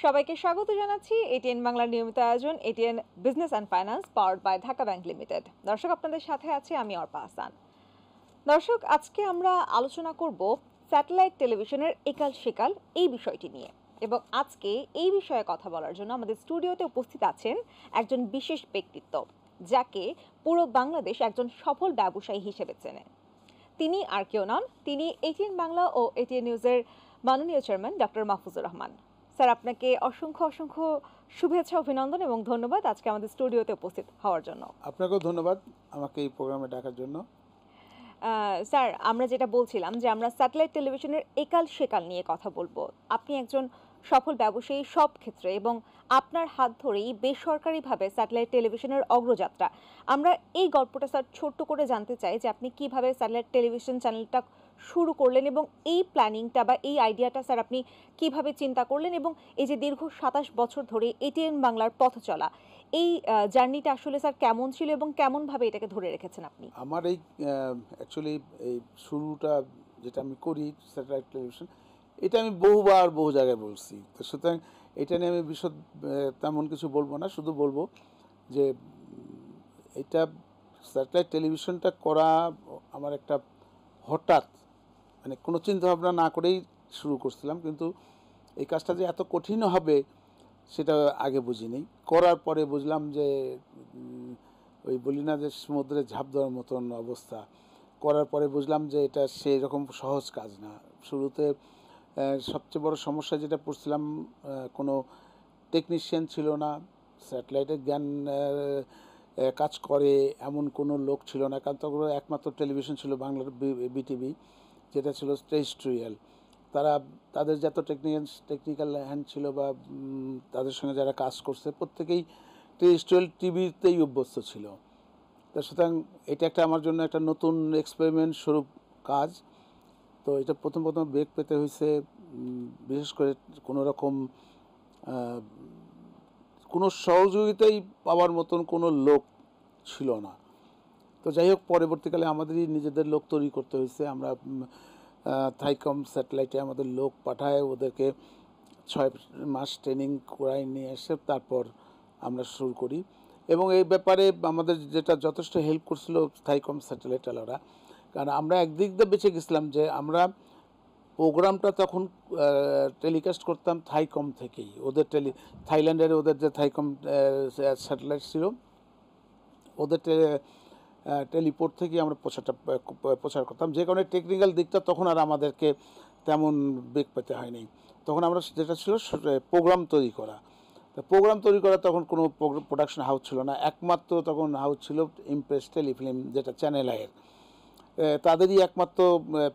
সবাইকে স্বাগত জানাচ্ছি এটিএন বাংলার নিয়মিত আয়োজন ATN business and finance powered by Dhaka bank limited. দর্শক, আপনাদের সাথে আছি আমি অর্পা হাসান। দর্শক, আজকে আমরা আলোচনা করব স্যাটেলাইট টেলিভিশনের একাল সেকাল এই বিষয়টি নিয়ে, এবং আজকে এই বিষয়ে কথা বলার জন্য আমাদের স্টুডিওতে উপস্থিত আছেন একজন বিশেষ ব্যক্তিত্ব, যাকে পুরো বাংলাদেশ একজন সফল ব্যবসায়ী হিসেবে চেনে। তিনি আর কেউ নন, তিনি এটিএন বাংলা ও এটিএন নিউজের মাননীয় chairman doctor Mahfuzur Rahman. Sir, আপনাকে অসংখ্য অসংখ্য শুভেচ্ছা, অভিনন্দন এবং ধন্যবাদ আজকে আমাদের স্টুডিওতে উপস্থিত হওয়ার জন্য। আপনাকেও ধন্যবাদ আমাকে এই প্রোগ্রামে ডাকার জন্য। স্যার, আমরা যেটা বলছিলাম যে আমরা স্যাটেলাইট টেলিভিশনের একাল সেকাল নিয়ে কথা বলবো। আপনি একজন সফল ব্যবসায়ী সব ক্ষেত্রে, এবং আপনার হাত ধরেই বেসরকারিভাবে স্যাটেলাইট টেলিভিশনের অগ্রযাত্রা। আমরা এই গল্পটা স্যার ছোট্ট করে জানতে চাই যে আপনি কিভাবে স্যাটেলাইট টেলিভিশন চ্যানেলটা শুরু করলেন, এবং এই প্ল্যানিংটা বা এই আইডিয়াটা স্যার আপনি কিভাবে চিন্তা করলেন, এবং এই যে দীর্ঘ 27 বছর ধরে এটিএন বাংলার পথ চলা এই জার্নিটা আসলে স্যার কেমন ছিল এবং কেমনভাবে এটাকে ধরে রেখেছেন আপনি? আমার এই অ্যাকচুয়ালি এই শুরুটা যেটা আমি করি স্যাটেলাইট টেলিভিশন, এটা আমি বহুবার বহু জায়গায় বলছি। তো সুতরাং এটা নিয়ে আমি বিশদ তেমন কিছু বলবো না, শুধু বলবো যে এটা স্যাটেলাইট টেলিভিশনটা করা আমার একটা হঠাৎ, মানে কোনো চিন্তাভাবনা না করেই শুরু করছিলাম, কিন্তু এই কাজটা যে এত কঠিন হবে সেটা আগে বুঝিনি। করার পরে বুঝলাম যে ওই বলি না যে সমুদ্রে ঝাঁপ দেওয়ার মতন অবস্থা। করার পরে বুঝলাম যে এটা সেই রকম সহজ কাজ না। শুরুতে সবচেয়ে বড় সমস্যা যেটা পড়ছিলাম, কোনো টেকনিশিয়ান ছিল না, স্যাটেলাইটের জ্ঞান কাজ করে এমন কোনো লোক ছিল না, কারণ তখন একমাত্র টেলিভিশন ছিল বাংলার বিটিভি, যেটা ছিল টেরেস্ট্রিয়াল। তাদের যত টেকনিক্যাল হ্যান্ড ছিল বা তাদের সঙ্গে যারা কাজ করছে প্রত্যেকেই টেরেস্ট্রিয়াল টিভিতেই অভ্যস্ত ছিল। তা সুতরাং এটা একটা আমার জন্য একটা নতুন এক্সপেরিমেন্ট স্বরূপ কাজ। তো এটা প্রথম বেগ পেতে হয়েছে, বিশেষ করে কোনো রকম কোনো সহযোগিতাই পাওয়ার মতন কোনো লোক ছিল না। তো যাই হোক, পরবর্তীকালে আমাদেরই নিজেদের লোক তৈরি করতে হয়েছে। আমরা থাইকম স্যাটেলাইটে আমাদের লোক পাঠায়, ওদেরকে 6 মাস ট্রেনিং করাই নিয়ে এসে তারপর আমরা শুরু করি। এবং এই ব্যাপারে আমাদের যেটা যথেষ্ট হেল্প করছিল থাইকম স্যাটেলাইটওয়ালারা, কারণ আমরা একদিক দিয়ে বেঁচে গেছিলাম যে আমরা প্রোগ্রামটা তখন টেলিকাস্ট করতাম থাইকম থেকেই। ওদের থাইল্যান্ডের ওদের যে থাইকম স্যাটেলাইট ছিল, ওদের টেলিপোর্ট থেকে আমরা প্রচার করতাম, যে কারণে টেকনিক্যাল দিকটা তখন আর আমাদেরকে তেমন বেগ পেতে হয়নি। তখন আমরা যেটা ছিল প্রোগ্রাম তৈরি করা। তো প্রোগ্রাম তৈরি করা তখন কোনো প্রোডাকশন হাউস ছিল না, একমাত্র তখন হাউস ছিল ইমপ্রেস টেলিফিল্ম, যেটা চ্যানেল আয়ের, তাদেরই একমাত্র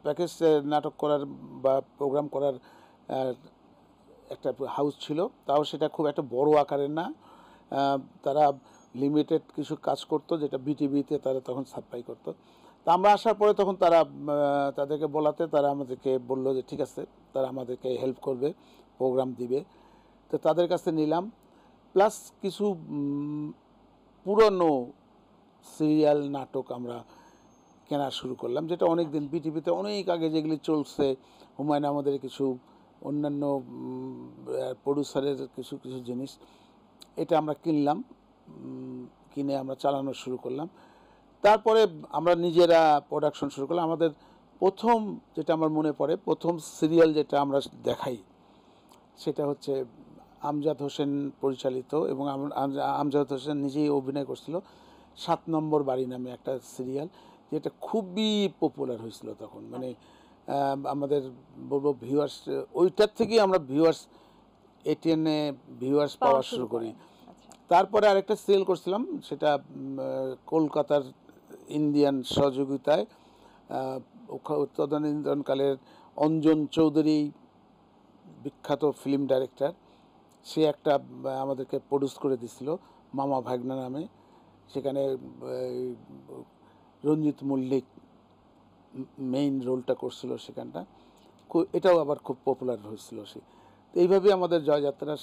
প্যাকেজ নাটক করার বা প্রোগ্রাম করার একটা হাউস ছিল। তাও সেটা খুব একটা বড় আকারের না, তারা লিমিটেড কিছু কাজ করতো যেটা বিটিভিতে তারা তখন সাপ্লাই করতো। তা আমরা আসার পরে তখন তাদেরকে বলাতে তারা আমাদেরকে বললো যে ঠিক আছে, তারা আমাদেরকে হেল্প করবে, প্রোগ্রাম দিবে। তো তাদের কাছে নিলাম, প্লাস কিছু পুরনো সিরিয়াল নাটক আমরা কেনা শুরু করলাম, যেটা অনেক দিন বিটিভিতে অনেক আগে যেগুলি চলছে, হুমায়ুন আমাদের কিছু অন্যান্য প্রডিউসারের কিছু কিছু জিনিস, এটা আমরা কিনলাম, কিনে আমরা চালানো শুরু করলাম। তারপরে আমরা নিজেরা প্রোডাকশন শুরু করলাম। আমাদের প্রথম যেটা আমার মনে পড়ে, প্রথম সিরিয়াল যেটা আমরা দেখাই সেটা হচ্ছে আমজাদ হোসেন পরিচালিত, এবং আমজাদ হোসেন নিজেই অভিনয় করছিল, 7 নম্বর বাড়ি নামে একটা সিরিয়াল, যেটা খুবই পপুলার হয়েছিল তখন। মানে আমাদের বলবো ভিউয়ার্স, ওইটার থেকেই আমরা এটিএনে ভিউয়ার্স পাওয়া শুরু করি। তারপরে আরেকটা সিরিয়াল করছিলাম, সেটা কলকাতার ইন্ডিয়ান সহযোগিতায়, তদানীন্তনকালের অঞ্জন চৌধুরী, বিখ্যাত ফিল্ম ডাইরেক্টর, সে একটা আমাদেরকে প্রডিউস করে দিছিল মামা ভাগনা নামে। সেখানে রঞ্জিত মল্লিক মেইন রোলটা করছিল সেখানটা, এটাও আবার খুব পপুলার হয়েছিল সে। তো এইভাবেই আমাদের জয়যাত্রা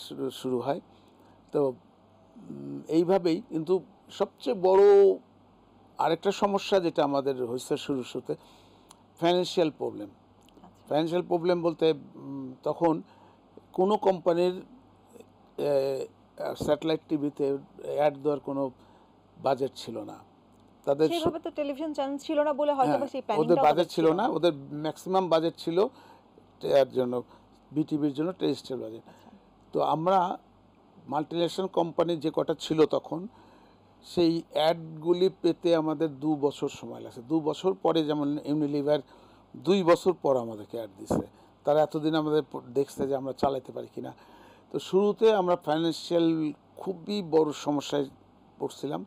শুরু হয়। তো এইভাবেই, কিন্তু সবচেয়ে বড় আরেকটা সমস্যা যেটা আমাদের হয়েছে শুরুতে, ফাইন্যান্সিয়াল প্রবলেম। ফাইন্যান্সিয়াল প্রবলেম বলতে তখন কোনো কোম্পানির স্যাটেলাইট টিভিতে অ্যাড দেওয়ার কোনো বাজেট ছিল না তাদের। সেভাবে তো টেলিভিশন চ্যানেল ছিল না বলে হয়তো বা সেই ওদের প্ল্যানিংটাও বাজেট ছিল না, ওদের ম্যাক্সিমাম বাজেট ছিল এর জন্য, বিটিভির জন্য টেরিস্ট্রিয়াল বাজেট। তো আমরা মাল্টিনেশনাল কোম্পানি যে কটা ছিল তখন, সেই অ্যাডগুলি পেতে আমাদের 2 বছর সময় লাগছে। 2 বছর পরে যেমন ইউনিলিভার 2 বছর পর আমাদেরকে অ্যাড দিছে। তারা এতদিন আমাদের দেখছে যে আমরা চালাতে পারি কিনা। তো শুরুতে আমরা ফাইন্যান্সিয়াল খুবই বড় সমস্যায় পড়ছিলাম।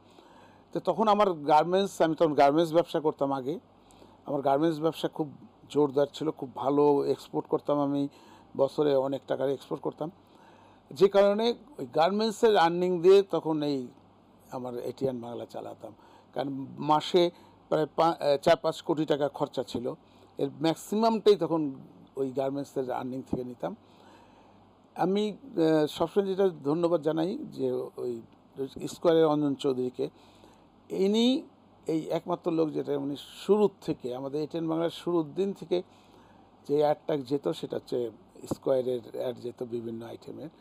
তো তখন আমার গার্মেন্টস, আমি তখন গার্মেন্টস ব্যবসা করতাম আগে, আমার গার্মেন্টস ব্যবসা খুব জোরদার ছিল, খুব ভালো এক্সপোর্ট করতাম, আমি বছরে অনেক টাকার এক্সপোর্ট করতাম। যে কারণে ওই গার্মেন্টসের আর্নিং দিয়ে তখন এই আমার এটিএন বাংলা চালাতাম। কারণ মাসে প্রায় 4-5 কোটি টাকা খরচা ছিল, এর ম্যাক্সিমামটাই তখন ওই গার্মেন্টসের আর্নিং থেকে নিতাম। আমি সবসময় যেটা ধন্যবাদ জানাই যে ওই স্কোয়ারের অঞ্জন চৌধুরীকে, ইনি এই একমাত্র লোক যেটা উনি শুরুর থেকে আমাদের এটিএন বাংলার শুরুর দিন থেকে যে অ্যাডটা যেত সেটা হচ্ছে স্কোয়ারের অ্যাড যেত বিভিন্ন আইটেমের।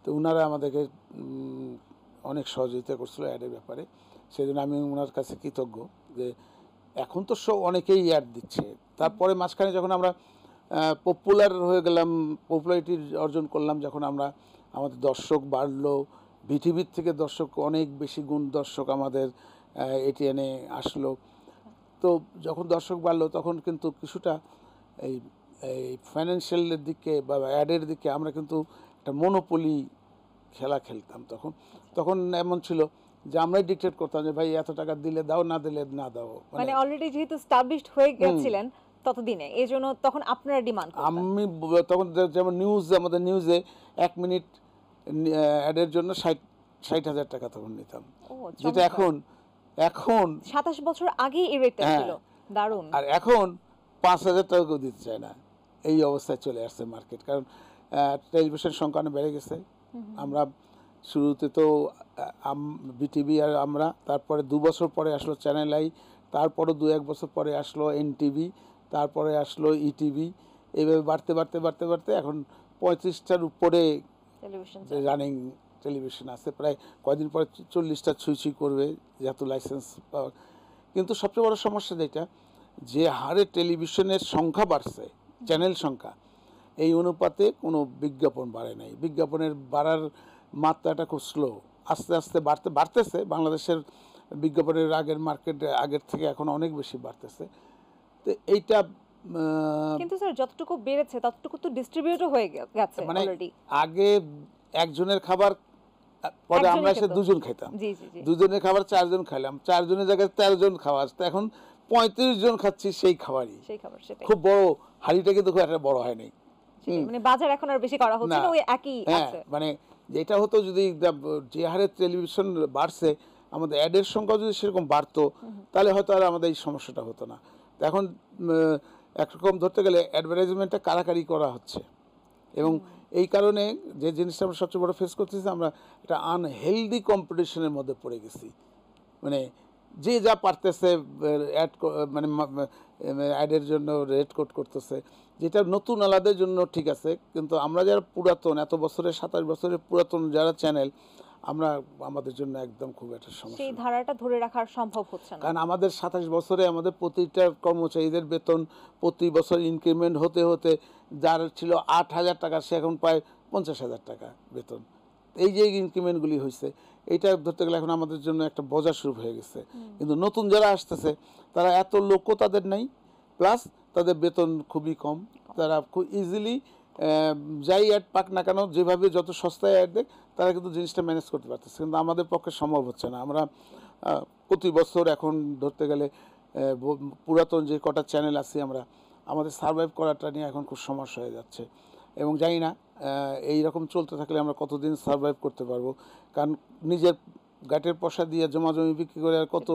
তো ওনারা আমাদেরকে অনেক সহযোগিতা করছিল অ্যাডের ব্যাপারে, সেই জন্য আমি ওনার কাছে কৃতজ্ঞ। যে এখন তো অনেকেই অ্যাড দিচ্ছে, তারপরে মাঝখানে যখন আমরা পপুলার হয়ে গেলাম, পপুলারিটি অর্জন করলাম, যখন আমরা আমাদের দর্শক বাড়লো, বিটিভির থেকে দর্শক অনেক বেশি গুণ দর্শক আমাদের এটিএনে আসলো। তো যখন দর্শক বাড়লো তখন কিন্তু কিছুটা এই এই ফাইন্যান্সিয়ালের দিকে বা অ্যাডের দিকে আমরা কিন্তু একটা মনোপলি খেলা খেলতাম। তখন তখন এমন ছিল যে আমরাই ডিক্টেট করতাম যে ভাই এত টাকা দিলে দাও, না দিলে না দাও। মানে অলরেডি যেহেতু স্টাবলিশড হয়ে গেছিলেন ততদিনে, এজন্য তখন আপনারা ডিমান্ড করতেন। আমি তখন যেমন নিউজ, আমাদের নিউজে 1 মিনিট অ্যাডের জন্য 60,000 টাকা তখন নিতাম, যেটা এখন 27 বছর আগে এই রেটটা ছিল। দারুণ। আর এখন 5,000 টাকাও দিতে চায় না, এই অবস্থায় চলে আসছে মার্কেট। কারণ টেলিভিশন সংখ্যা অনেক বেড়ে গেছে। আমরা শুরুতে তো বিটিভি আর আমরা, তারপরে 2 বছর পরে আসলো চ্যানেল আই, তারপরে 2-1 বছর পরে আসলো এনটিভি, তারপরে আসলো ইটিভি। এইভাবে বাড়তে বাড়তে বাড়তে বাড়তে এখন 35টার উপরে রানিং টেলিভিশন আছে। প্রায় কয়দিন পরে 40টা ছুঁই করবে, যেহেতু লাইসেন্স পাওয়া। কিন্তু সবচেয়ে বড় সমস্যা যেটা, যে হারে টেলিভিশনের সংখ্যা বাড়ছে, চ্যানেল সংখ্যা, এই অনুপাতে কোনো বিজ্ঞাপন বাড়ে নাই। বিজ্ঞাপনের বাড়ার মাত্রাটা খুব স্লো, আস্তে আস্তে বাড়তেছে। বাংলাদেশের বিজ্ঞাপনের আগের থেকে এখন অনেক বেশি বাড়তেছে। তো এইটা কিন্তু স্যার যতটুকু বেড়েছে ততটুকু তো ডিস্ট্রিবিউটও হয়ে গেছে মানে অলরেডি। আগে একজনের খাবার পরে আমরা এসে 2 জন খাইতাম, জি জি জি, 2 জনের খাবার 4 জন খাইলাম, 4 জনের জায়গায় 13 জন খাওয়া আসতো, এখন 35 জন খাচ্ছি সেই খাবারই। সেটাই। খুব বড় হাড়িটা কিন্তু খুব একটা বড় হয় নাই। মানে বাজার এখন আর বেশি করা হচ্ছে না, ওই একই আছে। মানে যেটা হতো, যদি যে হারে টেলিভিশন বাড়ছে, আমাদের অ্যাডের সংখ্যা যদি সেরকম বাড়তো তাহলে হয়তো আর আমাদের এই সমস্যাটা হতো না। তো এখন একরকম ধরতে গেলে অ্যাডভার্টাইজমেন্টটা কারাকারি করা হচ্ছে, এবং এই কারণে যে জিনিসটা আমরা সবচেয়ে বড় ফেস করতেছি, আমরা একটা আনহেলদি কম্পিটিশনের মধ্যে পড়ে গেছি। মানে যে যা পারতেছে অ্যাড, মানে অ্যাডের জন্য রেড কোড করতেছে, যেটা নতুন আলাদের জন্য ঠিক আছে, কিন্তু আমরা যারা পুরাতন, এত বছরের 27 বছরের পুরাতন যারা চ্যানেল, আমরা আমাদের জন্য একদম খুব একটা সমস্যা। সেই ধারাটা ধরে রাখা সম্ভব হচ্ছে না, কারণ আমাদের 27 বছরে আমাদের প্রতিটা কর্মচারীদের বেতন প্রতি বছর ইনক্রিমেন্ট হতে হতে, যার ছিল 8,000 টাকা সে এখন পায় 50,000 টাকা বেতন। এই যে ইনক্রিমেন্টগুলি হয়েছে, এইটা ধরতে গেলে এখন আমাদের জন্য একটা বোঝা শুরু হয়ে গেছে। কিন্তু নতুন যারা আসতেছে তারা এত লোকও তাদের নেই, প্লাস তাদের বেতন খুবই কম। তারা খুব ইজিলি যাই অ্যাড পাক না কেন, যেভাবে যত সস্তায় অ্যাড দেয়, তারা কিন্তু জিনিসটা ম্যানেজ করতে পারতেছে, কিন্তু আমাদের পক্ষে সম্ভব হচ্ছে না। আমরা প্রতি বছর এখন ধরতে গেলে পুরাতন যে কটা চ্যানেল আছে, আমাদের সার্ভাইভ করাটা নিয়ে এখন খুব সমস্যা হয়ে যাচ্ছে, এবং জানি না এই রকম চলতে থাকলে আমরা কতদিন সার্ভাইভ করতে পারবো। কারণ নিজের গাটের পয়সা দিয়ে জমি বিক্রি করে আর কত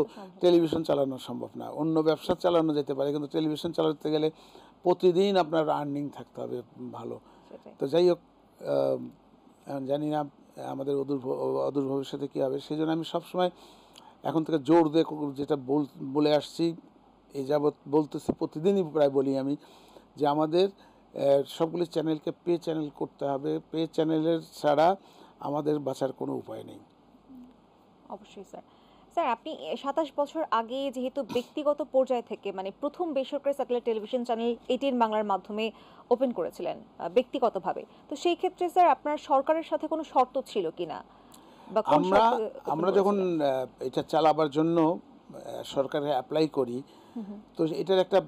টেলিভিশন চালানো সম্ভব না। অন্য ব্যবসা চালানো যেতে পারে, কিন্তু টেলিভিশন চালাতে গেলে প্রতিদিন আপনার আর্নিং থাকতে হবে ভালো। তো যাই হোক, জানি না আমাদের অদূর ভবিষ্যতে কী হবে। সেই জন্য আমি সবসময় এখন থেকে জোর দিয়ে যেটা বলে আসছি, এই যাবৎ বলতেছি, প্রতিদিনই প্রায় বলি আমি, যে আমাদের সবগুলি চ্যানেলকে পে চ্যানেল করতে হবে। পে চ্যানেলের ছাড়া আমাদের বাঁচার কোনো উপায় নেই। অবশ্যই স্যার। স্যার আপনি ২৭ বছর আগে যেহেতু ব্যক্তিগত পর্যায় থেকে মানে প্রথম বেসরকারি স্যাটেলাইট টেলিভিশন চ্যানেল এটিএন বাংলার মাধ্যমে ওপেন করেছিলেন ব্যক্তিগতভাবে। তো সেই ক্ষেত্রে স্যার আপনার সরকারের সাথে কোনো শর্ত ছিল কিনা? বা কোন আমরা শর্তে ওপেন আমরা যখন করেছিলেন? এটা চালাবার জন্য সরকারে অ্যাপ্লাই করি, তো এটার একটা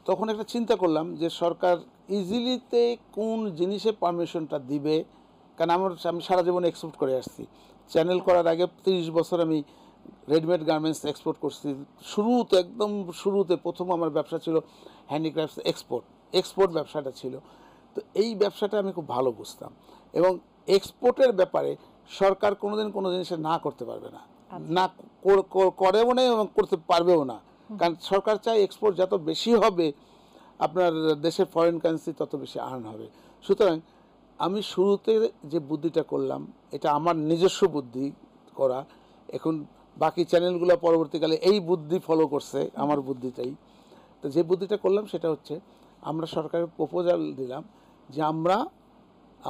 তখন একটা চিন্তা করলাম যে সরকার ইজিলিতে কোন জিনিসে পারমিশনটা দিবে, কারণ আমি সারা জীবন এক্সপোর্ট করে আসছি। চ্যানেল করার আগে 30 বছর আমি রেডিমেড গার্মেন্টস এক্সপোর্ট করছি। শুরুতে একদম শুরুতে প্রথম আমার ব্যবসা ছিল হ্যান্ডিক্রাফটস এক্সপোর্ট ব্যবসাটা ছিল। তো এই ব্যবসাটা আমি খুব ভালো বুঝতাম, এবং এক্সপোর্টের ব্যাপারে সরকার কোনোদিন কোনো জিনিসে না করতে পারবে না, না করেও না এবং করতে পারবেও না। কারণ সরকার চায় এক্সপোর্ট যত বেশি হবে আপনার দেশের ফরেন কারেন্সি তত বেশি আর্ন হবে। সুতরাং আমি শুরুতে যে বুদ্ধিটা করলাম, এটা আমার নিজস্ব বুদ্ধি করা। এখন বাকি চ্যানেলগুলো পরবর্তীকালে এই বুদ্ধি ফলো করছে আমার বুদ্ধিটাই। তো যে বুদ্ধিটা করলাম সেটা হচ্ছে, আমরা সরকারের প্রপোজাল দিলাম যে আমরা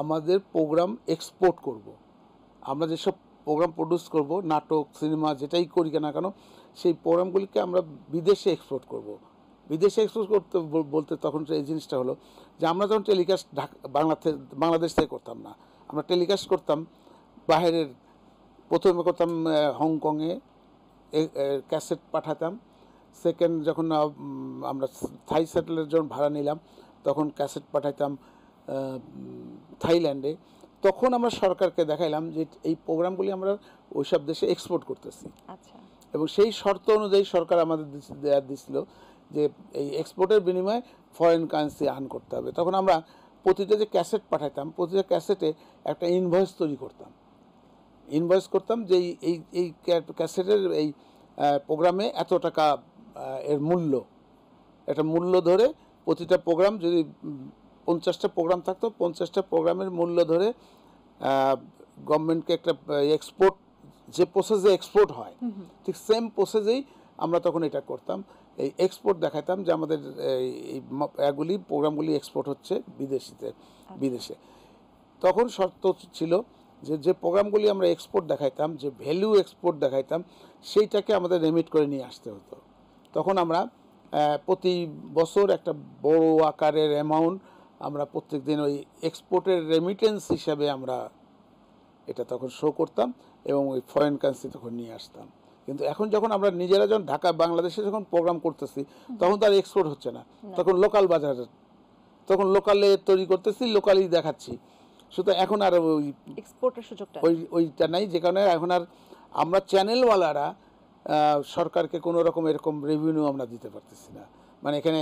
আমাদের প্রোগ্রাম এক্সপোর্ট করব। আমরা যেসব প্রোগ্রাম প্রডিউস করব, নাটক, সিনেমা যেটাই করি না কেন, সেই প্রোগ্রামগুলিকে আমরা বিদেশে এক্সপোর্ট করব। বিদেশে এক্সপোর্ট করতে বলতে তখন এই জিনিসটা হলো যে আমরা যখন টেলিকাস্ট বাংলাদেশ থেকে করতাম না, আমরা টেলিকাস্ট করতাম বাইরের, প্রথমে করতাম হংকংয়ে, ক্যাসেট পাঠাতাম। সেকেন্ড যখন আমরা থাই স্যাটেলাইটের জন্য ভাড়া নিলাম, তখন ক্যাসেট পাঠাইতাম থাইল্যান্ডে। তখন আমরা সরকারকে দেখাইলাম যে এই প্রোগ্রামগুলি আমরা ওইসব দেশে এক্সপোর্ট করতেছি। আচ্ছা। এবং সেই শর্ত অনুযায়ী সরকার আমাদের দিছিল যে এই এক্সপোর্টের বিনিময়ে ফরেন কারেন্সি আর্ন করতে হবে। তখন আমরা প্রতিটা যে ক্যাসেট পাঠাইতাম, প্রতিটা ক্যাসেটে একটা ইনভয়েস তৈরি করতাম। ইনভয়েস করতাম যে এই এই ক্যাসেটের এই প্রোগ্রামে এত টাকা এর মূল্য, একটা মূল্য ধরে প্রতিটা প্রোগ্রাম যদি 50টা প্রোগ্রাম থাকতো, 50টা প্রোগ্রামের মূল্য ধরে গভর্নমেন্টকে একটা এক্সপোর্ট, যে প্রসেসে এক্সপোর্ট হয় ঠিক সেম প্রসেসেই আমরা তখন এটা করতাম। এই এক্সপোর্ট দেখাতাম যে আমাদের এই এগুলি প্রোগ্রামগুলি এক্সপোর্ট হচ্ছে বিদেশে। তখন শর্ত ছিল যে যে প্রোগ্রামগুলি আমরা এক্সপোর্ট দেখাইতাম, যে ভ্যালু এক্সপোর্ট দেখাইতাম, সেইটাকে আমাদের রেমিট করে নিয়ে আসতে হতো। তখন আমরা প্রতি বছর একটা বড় আকারের অ্যামাউন্ট আমরা প্রত্যেক দিন ওই এক্সপোর্টের রেমিটেন্স হিসাবে আমরা এটা তখন শো করতাম এবং ওই ফরেন কারেন্সি তখন নিয়ে আসতাম। কিন্তু এখন যখন আমরা নিজেরা যখন ঢাকা বাংলাদেশে যখন প্রোগ্রাম করতেছি, তখন তার এক্সপোর্ট হচ্ছে না, তখন লোকাল বাজার, তখন লোকালে তৈরি করতেছি, লোকালি দেখাচ্ছি। সুতরাং এখন আর ওই এক্সপোর্টের সুযোগটা ওইটা নাই, যে কারণে এখন আর আমরা চ্যানেলওয়ালারা সরকারকে কোনো রকম এরকম রেভিনিউ আমরা দিতে পারতেছি না। মানে এখানে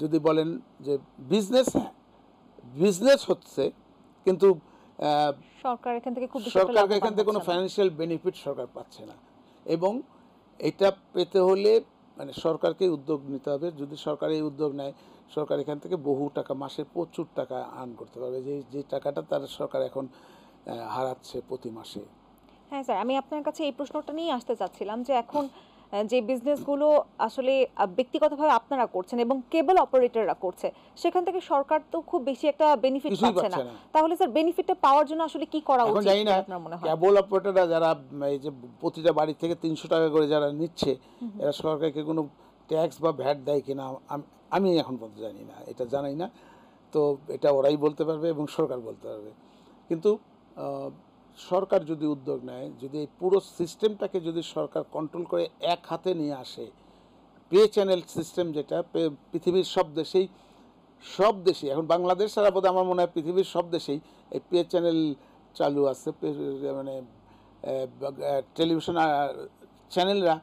যদি বলেন যে বিজনেস, হ্যাঁ বিজনেস হচ্ছে, কিন্তু সরকার এখান থেকে সরকারকে এখান থেকে কোনো ফাইন্যান্সিয়াল বেনিফিট সরকার পাচ্ছে না। এবং এটা পেতে হলে মানে সরকারকে উদ্যোগ নিতে হবে। যদি সরকার এই উদ্যোগ নেয়, সরকার এখান থেকে বহু টাকা, মাসে প্রচুর টাকা আর্ন করতে পারবে, যে টাকাটা তার সরকার এখন হারাচ্ছে প্রতি মাসে। হ্যাঁ স্যার, আমি আপনার কাছে এই প্রশ্নটা নিয়ে আসতে চাচ্ছিলাম যে এখন যে বিজনেসগুলো আসলে ব্যক্তিগতভাবে আপনারা করছেন এবং কেবল অপারেটররা করছে, সেখান থেকে সরকার তো খুব বেশি একটা বেনিফিট পাচ্ছে না। তাহলে স্যার বেনিফিটটা পাওয়ার জন্য আসলে কি করা উচিত আপনার মনে হয়? কেবল অপারেটররা যারা এই যে প্রতিটা বাড়ি থেকে 300 টাকা করে যারা নিচ্ছে, এরা সরকারকে কোনো ট্যাক্স বা ভ্যাট দেয় কিনা আমি এখন পর্যন্ত জানি না, এটা জানাই না। তো এটা ওরাই বলতে পারবে এবং সরকার বলতে পারবে। কিন্তু সরকার যদি উদ্যোগ নেয়, যদি এই পুরো সিস্টেমটাকে যদি সরকার কন্ট্রোল করে এক হাতে নিয়ে আসে, পে চ্যানেল সিস্টেম যেটা পৃথিবীর সব দেশেই এখন বাংলাদেশ ছাড়া বোধহয় আমার মনে হয় পৃথিবীর সব দেশেই এই পে চ্যানেল চালু আছে। মানে টেলিভিশন চ্যানেলরা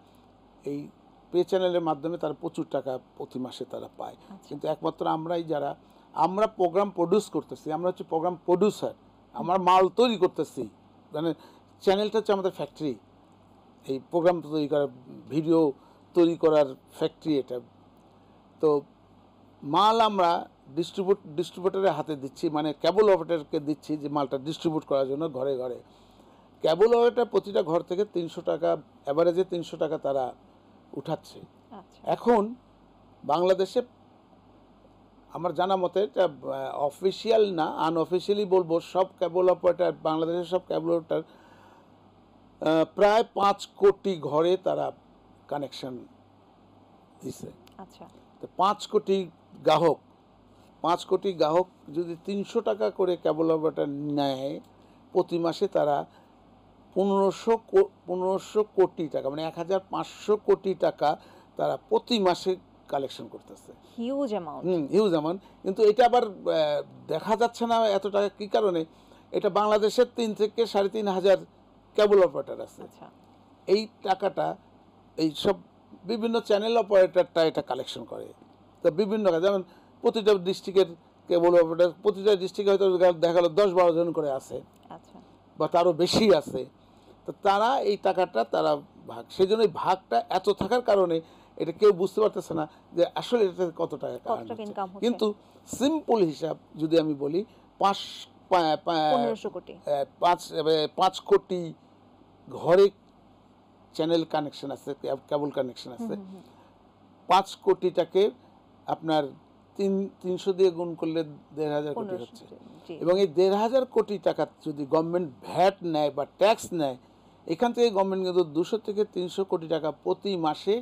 এই পে চ্যানেলের মাধ্যমে তারা প্রচুর টাকা প্রতি মাসে তারা পায়। কিন্তু একমাত্র আমরা প্রোগ্রাম প্রডিউস করতেছি, আমরা হচ্ছে প্রোগ্রাম প্রডিউসার, আমরা মাল তৈরি করতেছি। মানে চ্যানেলটা হচ্ছে আমাদের ফ্যাক্টরি, এই প্রোগ্রাম তৈরি করার, ভিডিও তৈরি করার ফ্যাক্টরি এটা। তো মাল আমরা ডিস্ট্রিবিউটরের হাতে দিচ্ছি, মানে কেবল অপারেটরকে দিচ্ছি যে মালটা ডিস্ট্রিবিউট করার জন্য ঘরে ঘরে। কেবল অপারেটর প্রতিটা ঘর থেকে 300 টাকা, অ্যাভারেজে 300 টাকা তারা উঠাচ্ছে। এখন বাংলাদেশে আমার জানা মতে এটা অফিসিয়াল না, আনঅফিসিয়ালি বলবো, সব কেবল অপারেটর, বাংলাদেশের সব কেবল অপারেটর প্রায় 5 কোটি ঘরে তারা কানেকশন দিছে। আচ্ছা, তো 5 কোটি গ্রাহক, 5 কোটি গ্রাহক যদি 300 টাকা করে কেবল অপারেটর নেয়, প্রতি মাসে তারা 1500 কোটি টাকা, মানে 1500 কোটি টাকা তারা প্রতি মাসে কালেকশন করতেছে। Huge amount. Huge amount. কিন্তু এটা আবার দেখা যাচ্ছে না এত টাকা, কি কারণে? এটা বাংলাদেশের 3 থেকে 3,500 কেবল অপারেটর আছে। আচ্ছা, এই টাকাটা এই সব বিভিন্ন চ্যানেল অপারেটরটা এটা কালেকশন করে। তো বিভিন্ন যেমন প্রতিটা ডিস্ট্রিক্টের কেবল অপারেটর, প্রতিটা ডিস্ট্রিক্টে হয়তো দেখা গেলো 10-12 জন করে আছে, আচ্ছা, বা তারও বেশি আছে। তো তারা এই টাকাটা তারা ভাগ, সেই জন্য এই ভাগটা এত থাকার কারণে এটা কেউ বুঝতে পারতেছে না যে আসলে এটা কত টাকা ইনকাম হচ্ছে। কিন্তু সিম্পল হিসাব যদি আমি বলি, 1500 কোটি। 5 কোটি ঘরে চ্যানেল কানেকশন আছে, কেবল কানেকশন আছে। 5 কোটিটাকে আপনার 300 দিয়ে গুণ করলে 1,500 কোটি হচ্ছে। এবং এই 1,500 কোটি টাকা যদি গভর্নমেন্ট ভ্যাট নেয় বা ট্যাক্স নেয়, এখান থেকে গভর্নমেন্ট কিন্তু 200 থেকে 300 কোটি টাকা প্রতি মাসে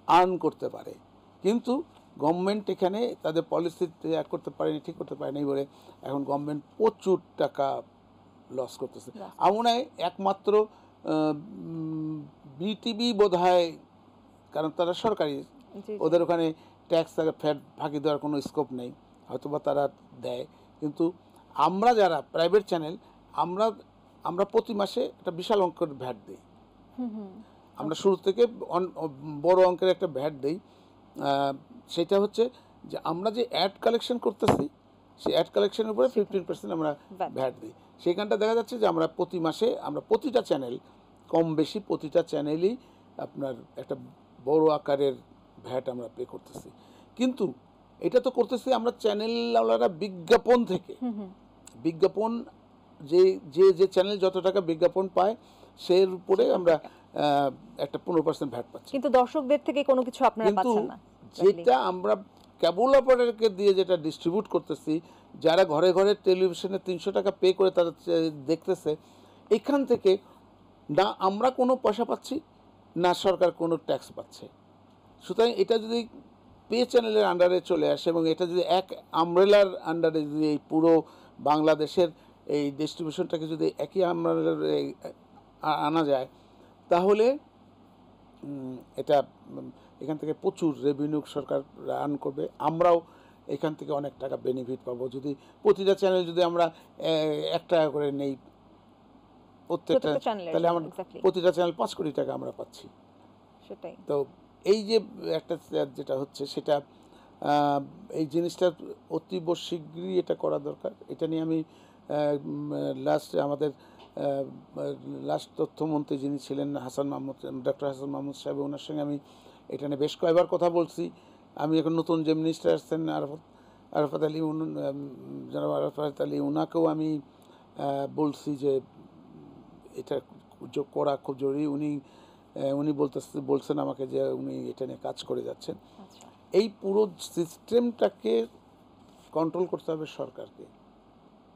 আর্ন করতে পারে। কিন্তু গভর্নমেন্ট এখানে তাদের পলিসি করতে পারেনি, ঠিক করতে পারেনি বলে এখন গভর্নমেন্ট প্রচুর টাকা লস করতেছে। আমার মনে হয় একমাত্র বিটিভি বোধহয়, কারণ তারা সরকারি, ওদের ওখানে ট্যাক্স ফ্যাট ফাঁকি দেওয়ার কোনো স্কোপ নেই, হয়তোবা তারা দেয়। কিন্তু আমরা যারা প্রাইভেট চ্যানেল, আমরা প্রতি মাসে একটা বিশাল অঙ্কের ভ্যাট দিই। আমরা শুরু থেকে বড় অঙ্কের একটা ভ্যাট দিই। সেটা হচ্ছে যে আমরা যে অ্যাড কালেকশন করতেছি, সেই অ্যাড কালেকশনের উপরে 15% আমরা ভ্যাট দিই। সেইখানটা দেখা যাচ্ছে যে আমরা প্রতি মাসে, আমরা প্রতিটা চ্যানেল কম বেশি প্রতিটা চ্যানেলই আপনার একটা বড় আকারের ভ্যাট আমরা পে করতেছি। কিন্তু এটা তো করতেছি আমরা চ্যানেলওয়ালারা বিজ্ঞাপন থেকে, বিজ্ঞাপন যে যে যে চ্যানেল যত টাকা বিজ্ঞাপন পায় সের উপরে আমরা একটা 15% ভ্যাট পাচ্ছি। কিন্তু দর্শকদের থেকে কোনো কিছু আপনারা পাচ্ছেন না। যেটা আমরা কেবল অপারেটরকে দিয়ে যেটা ডিস্ট্রিবিউট করতেছি, যারা ঘরে ঘরে টেলিভিশনে 300 টাকা পে করে তারা দেখতেছে, এখান থেকে না আমরা কোনো পয়সা পাচ্ছি, না সরকার কোনো ট্যাক্স পাচ্ছে। সুতরাং এটা যদি পে চ্যানেলের আন্ডারে চলে আসে এবং এটা যদি এক আমব্রেলার আন্ডারে যদি এই পুরো বাংলাদেশের এই ডিস্ট্রিবিউশনটাকে যদি একই আমব্রেলারে আনা যায়, তাহলে এটা এখান থেকে প্রচুর রেভিনিউ সরকার আর্ন করবে। আমরাও এখান থেকে অনেক টাকা বেনিফিট পাবো। যদি প্রতিটা চ্যানেল যদি আমরা 1 টাকা করে নেই প্রত্যেকটা, তাহলে আমার প্রতিটা চ্যানেল 5 কোটি টাকা আমরা পাচ্ছি। সেটাই তো এই যে একটা যেটা হচ্ছে সেটা, এই জিনিসটা অতীব শীঘ্রই এটা করা দরকার। এটা নিয়ে আমি আমাদের লাস্ট তথ্যমন্ত্রী যিনি ছিলেন ডক্টর হাসান মাহমুদ সাহেব, ওনার সঙ্গে আমি এটা নিয়ে বেশ কয়েকবার কথা বলছি। আমি এখন নতুন যে মিনিস্টার আসছেন আরাফাত আলী, জনাব আরাফাত আলী, ওনাকেও আমি বলছি যে এটা করা খুব জরুরি। উনি বলছেন আমাকে যে উনি এটা নিয়ে কাজ করে যাচ্ছেন। এই পুরো সিস্টেমটাকে কন্ট্রোল করতে হবে সরকারকে,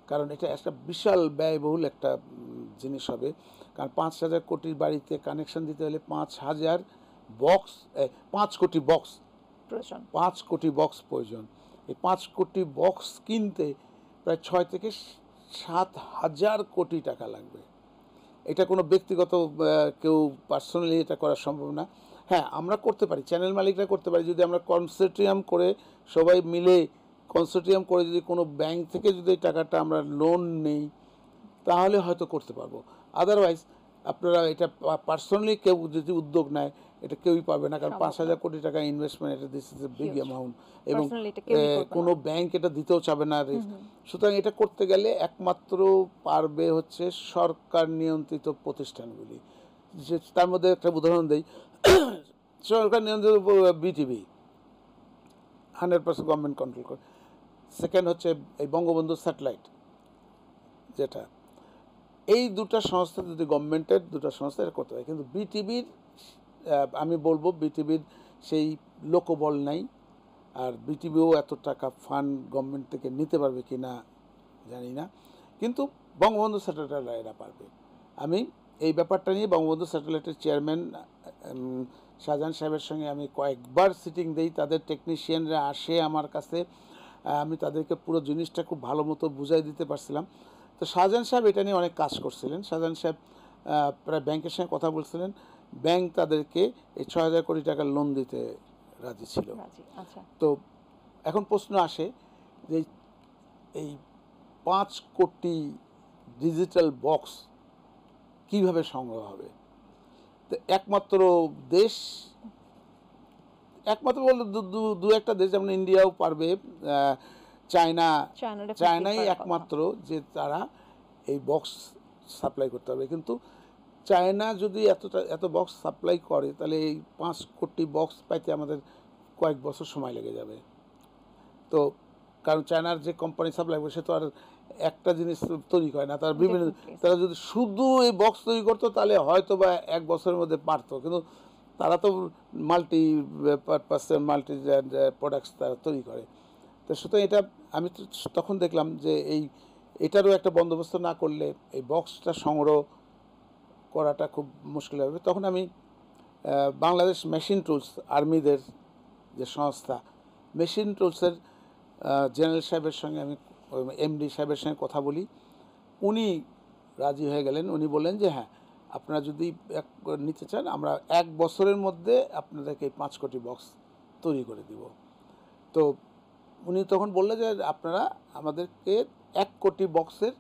কারণ এটা একটা বিশাল ব্যয়বহুল একটা জিনিস হবে। কারণ 5,000 কোটির বাড়িতে কানেকশন দিতে হলে 5,000 বক্স, 5 কোটি বক্স প্রয়োজন, 5 কোটি বক্স প্রয়োজন। এই 5 কোটি বক্স কিনতে প্রায় 6 থেকে 7,000 কোটি টাকা লাগবে। এটা কোনো ব্যক্তিগত কেউ পার্সোনালি এটা করা সম্ভব না। হ্যাঁ, আমরা করতে পারি, চ্যানেল মালিকরা করতে পারি, যদি আমরা কনসোর্টিয়াম করে সবাই মিলে কনসোর্টিয়াম করে যদি কোনো ব্যাংক থেকে যদি টাকাটা আমরা লোন নেই, তাহলে হয়তো করতে পারবো। আদারওয়াইজ আপনারা এটা পার্সোনালি কেউ যদি উদ্যোগ নেয়, এটা কেউই পাবে না, কারণ 5,000 কোটি টাকা ইনভেস্টমেন্ট, এটা this is a big amount, এবং কোনো ব্যাংক এটা দিতেও চাবে না। সুতরাং এটা করতে গেলে একমাত্র পারবে হচ্ছে সরকার নিয়ন্ত্রিত প্রতিষ্ঠানগুলি। যে তার মধ্যে একটা উদাহরণ দেই, সরকার নিয়ন্ত্রিত বিটিভি 100% গভর্নমেন্ট কন্ট্রোল করে। সেকেন্ড হচ্ছে এই বঙ্গবন্ধু স্যাটেলাইট, যেটা এই দুটা সংস্থা যদি গভর্নমেন্টের দুটা সংস্থা এটা করতে হয়। কিন্তু বিটিভির আমি বলবো বিটিভির সেই লোকবল নাই, আর বিটিভিও এত টাকা ফান্ড গভর্নমেন্ট থেকে নিতে পারবে কি না জানি না, কিন্তু বঙ্গবন্ধু স্যাটেলাইট এরা পারবে। আমি এই ব্যাপারটা নিয়ে বঙ্গবন্ধু স্যাটেলাইটের চেয়ারম্যান শাহজাহান সাহেবের সঙ্গে আমি কয়েকবার সিটিং দেই, তাদের টেকনিশিয়ানরা আসে আমার কাছে, আমি তাদেরকে পুরো জিনিসটা খুব ভালো মতো বুঝাই দিতে পারছিলাম। তো শাহজাহান সাহেব এটা নিয়ে অনেক কাজ করছিলেন। শাহজাহান সাহেব প্রায় ব্যাংকের সঙ্গে কথা বলছিলেন, ব্যাংক তাদেরকে এই 6,000 কোটি টাকার লোন দিতে রাজি ছিল। আচ্ছা, তো এখন প্রশ্ন আসে যে এই 5 কোটি ডিজিটাল বক্স কিভাবে সংগ্রহ হবে। তো একমাত্র দেশ, একমাত্র বললে দু একটা দেশ, যেমন ইন্ডিয়াও পারবে, চায়নাই একমাত্র যে তারা এই বক্স সাপ্লাই করতে হবে। কিন্তু চায়না যদি এত বক্স সাপ্লাই করে তাহলে এই 5 কোটি বক্স পাইতে আমাদের কয়েক বছর সময় লেগে যাবে। তো কারণ চায়নার যে কোম্পানি সাপ্লাই করে সে তো আর একটা জিনিস তৈরি করে না, তারা বিভিন্ন, তারা যদি শুধু এই বক্স তৈরি করতো তাহলে হয়তো বা 1 বছরের মধ্যে পারতো, কিন্তু তারা তো মাল্টি পারপাস মাল্টি প্রোডাক্টস তারা তৈরি করে। তো সুতরাং এটা আমি তখন দেখলাম যে এটারও একটা বন্দোবস্ত না করলে এই বক্সটা সংগ্রহ করাটা খুব মুশকিল হবে। তখন আমি বাংলাদেশ মেশিন টুলস, আর্মিদের যে সংস্থা, মেশিন টুলসের জেনারেল সাহেবের সঙ্গে আমি, এমডি সাহেবের সঙ্গে কথা বলি। উনি রাজি হয়ে গেলেন। উনি বললেন যে হ্যাঁ, আপনারা যদি নিতে চান আমরা 1 বছরের মধ্যে আপনাদেরকে 5 কোটি বক্স তৈরি করে দিব। তো উনি তখন বললেন যে আপনারা আমাদেরকে 1 কোটি বক্সের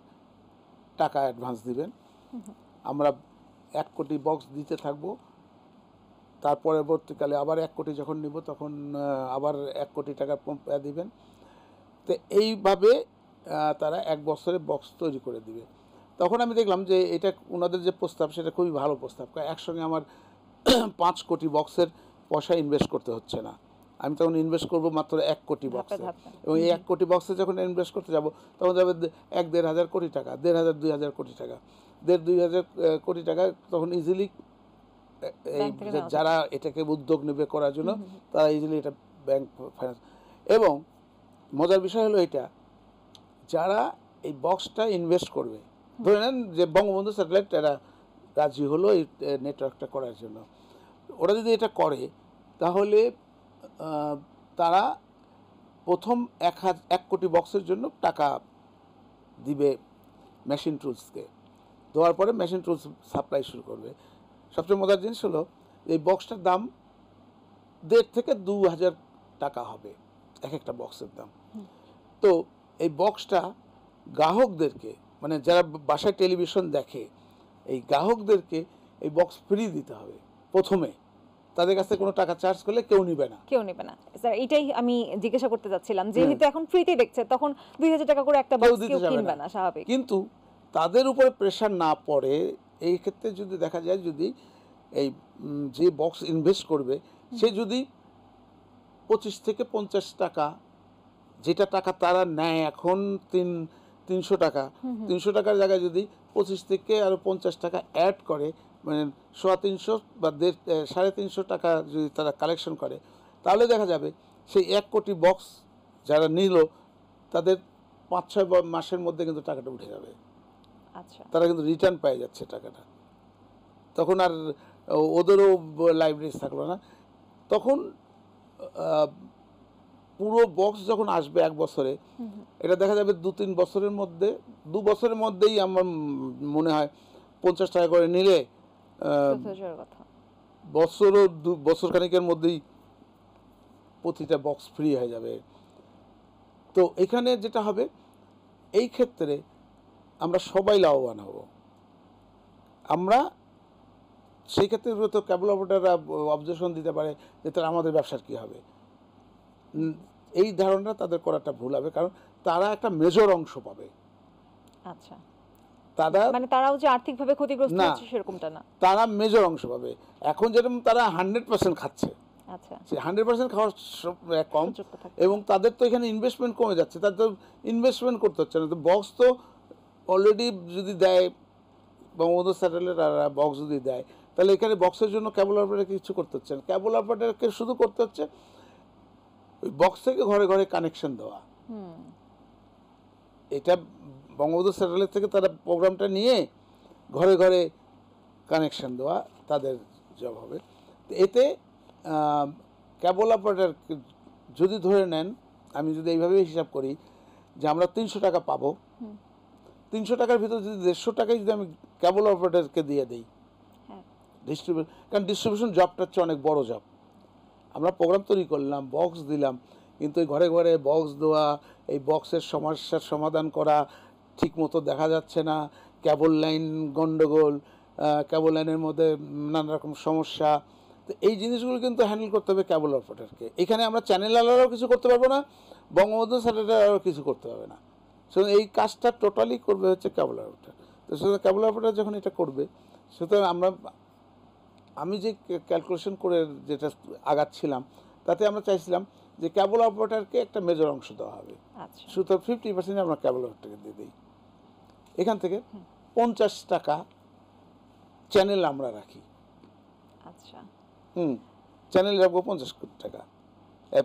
টাকা অ্যাডভান্স দিবেন, আমরা 1 কোটি বক্স দিতে থাকবো, তার পরবর্তীকালে আবার 1 কোটি যখন নিব তখন আবার 1 কোটি টাকা দিবেন। তো এইভাবে তারা 1 বছরে বক্স তৈরি করে দিবে। তখন আমি দেখলাম যে এটা ওনাদের যে প্রস্তাব সেটা খুবই ভালো প্রস্তাব। একসঙ্গে আমার 5 কোটি বক্সের পয়সা ইনভেস্ট করতে হচ্ছে না। আমি তখন ইনভেস্ট করব মাত্র 1 কোটি বক্সে, এবং এই 1 কোটি বক্সে যখন ইনভেস্ট করতে যাব তখন যাবে 1-1.5 হাজার কোটি টাকা, 1.5-2 হাজার কোটি টাকা, 1.5-2 হাজার কোটি টাকা তখন ইজিলি এই যারা এটাকে উদ্যোগ নেবে করার জন্য তারা ইজিলি এটা ব্যাংক ফাইন্যান্স। এবং মজার বিষয় হলো এটা, যারা এই বক্সটা ইনভেস্ট করবে, ধরে নেন যে বঙ্গবন্ধু স্যাটেলাইট এরা রাজি হলো এই নেটওয়ার্কটা করার জন্য, ওরা যদি এটা করে তাহলে তারা প্রথম 1 কোটি বক্সের জন্য টাকা দিবে মেশিন টুলসকে, দেওয়ার পরে মেশিন টুলস সাপ্লাই শুরু করবে। সবচেয়ে মজার জিনিস হলো এই বক্সটার দাম 1.5 থেকে 2 হাজার টাকা হবে এক একটা বক্সের দাম। তো এই বক্সটা গ্রাহকদেরকে, মানে যারা বাসায় টেলিভিশন দেখে এই গ্রাহকদেরকে এই বক্স ফ্রি দিতে হবে প্রথমে, তাদের কাছে কোনো টাকা চার্জ করলে কেউ নেবে না। স্যার এটাই আমি জিজ্ঞাসা করতে যাচ্ছিলাম, যেহেতু এখন ফ্রিতে দেখছে তখন 2,000 টাকা করে একটা বক্স কেউ কিনবে না, স্বাভাবিক। কিন্তু তাদের উপরে প্রেশার না পড়ে এই ক্ষেত্রে যদি দেখা যায়, যদি এই যে বক্স ইনভেস্ট করবে সে যদি 25 থেকে 50 টাকা, যেটা টাকা তারা নেয় এখন 300 টাকা, 300 টাকার জায়গায় যদি 25 থেকে আরো 50 টাকা অ্যাড করে, মানে 350 বা 350 টাকা যদি তারা কালেকশন করে, তাহলে দেখা যাবে সেই 1 কোটি বক্স যারা নিল তাদের 5-6 মাসের মধ্যে কিন্তু টাকাটা উঠে যাবে। আচ্ছা, তারা কিন্তু রিটার্ন পেয়ে যাচ্ছে টাকাটা। তখন আর ওদেরও লাইব্রেরি থাকলো না। তখন পুরো বক্স যখন আসবে 1 বছরে, এটা দেখা যাবে 2-3 বছরের মধ্যে, 2 বছরের মধ্যেই আমার মনে হয় 50 টাকা করে নিলে বছর খানিকের মধ্যেই প্রতিটা বক্স ফ্রি হয়ে যাবে। তো এখানে যেটা হবে, এই ক্ষেত্রে আমরা সবাই লাভবান হব। আমরা সেই ক্ষেত্রে তো কেবল অপারেটররা অবজেকশন দিতে পারে যে তারা আমাদের ব্যবসার কী হবে, এই ধারণাটা তাদের করাটা ভুল হবে, কারণ তারা একটা মেজর অংশ পাবে। আচ্ছা, তারাও যে আর্থিকভাবে ক্ষতিগ্রস্ত হচ্ছে সেরকমটা না, তারা মেজর অংশ পাবে। এখন যেরকম তারা 100% খাচ্ছে, আচ্ছা, সে 100% খাওয়ার কম, এবং তাদের তো এখানে ইনভেস্টমেন্ট কমে যাচ্ছে, তাদের তো ইনভেস্টমেন্ট করতে হচ্ছে না। তো বক্স তো অলরেডি যদি দেয় বঙ্গবন্ধু স্যাটেলাইট আর বক্স যদি দেয়, তাহলে এখানে বক্সের জন্য কেবল অপারেটর কিছু করতে হচ্ছে না। কেবল অপারেটরকে শুধু করতে হচ্ছে ওই বক্স থেকে ঘরে ঘরে কানেকশন দেওয়া। এটা বঙ্গবন্ধু স্যাটেলাইট থেকে তারা প্রোগ্রামটা নিয়ে ঘরে ঘরে কানেকশন দেওয়া তাদের জব হবে। এতে কেবল অপারেটর যদি ধরে নেন, আমি যদি এইভাবে হিসাব করি যে আমরা 300 টাকা পাবো, 300 টাকার ভিতরে যদি 150 টাকাই যদি আমি কেবল অপারেটরকে দিয়ে দিই, কারণ ডিস্ট্রিবিউশন জবটা হচ্ছে অনেক বড় জব। আমরা প্রোগ্রাম তৈরি করলাম, বক্স দিলাম, কিন্তু এই ঘরে ঘরে বক্স দেওয়া, এই বক্সের সমস্যার সমাধান করা, ঠিক মতো দেখা যাচ্ছে না, কেবল লাইন গন্ডগোল, কেবল লাইনের মধ্যে নানা রকম সমস্যা, তো এই জিনিসগুলো কিন্তু হ্যান্ডেল করতে হবে কেবল অপারেটরকে। এখানে আমরা চ্যানেল আলাদাও কিছু করতে পারবো না, বঙ্গবন্ধু স্যাটেলাইটও কিছু করতে হবে না। সুতরাং এই কাজটা টোটালি করবে হচ্ছে কেবল অপারেটর। তো সুতরাং কেবল অপারেটর যখন এটা করবে, সুতরাং আমি যে ক্যালকুলেশন করে যেটা আগাচ্ছিলাম, তাতে আমরা চাইছিলাম যে কেবল অপারেটরকে একটা মেজর অংশ দেওয়া হবে। সুতরাং 50% আমরা কেবল অপারেটরকে দিয়ে দিই। এখান থেকে 50 টাকা চ্যানেল আমরা রাখি। আচ্ছা, চ্যানেল রাখবো 50 টাকা,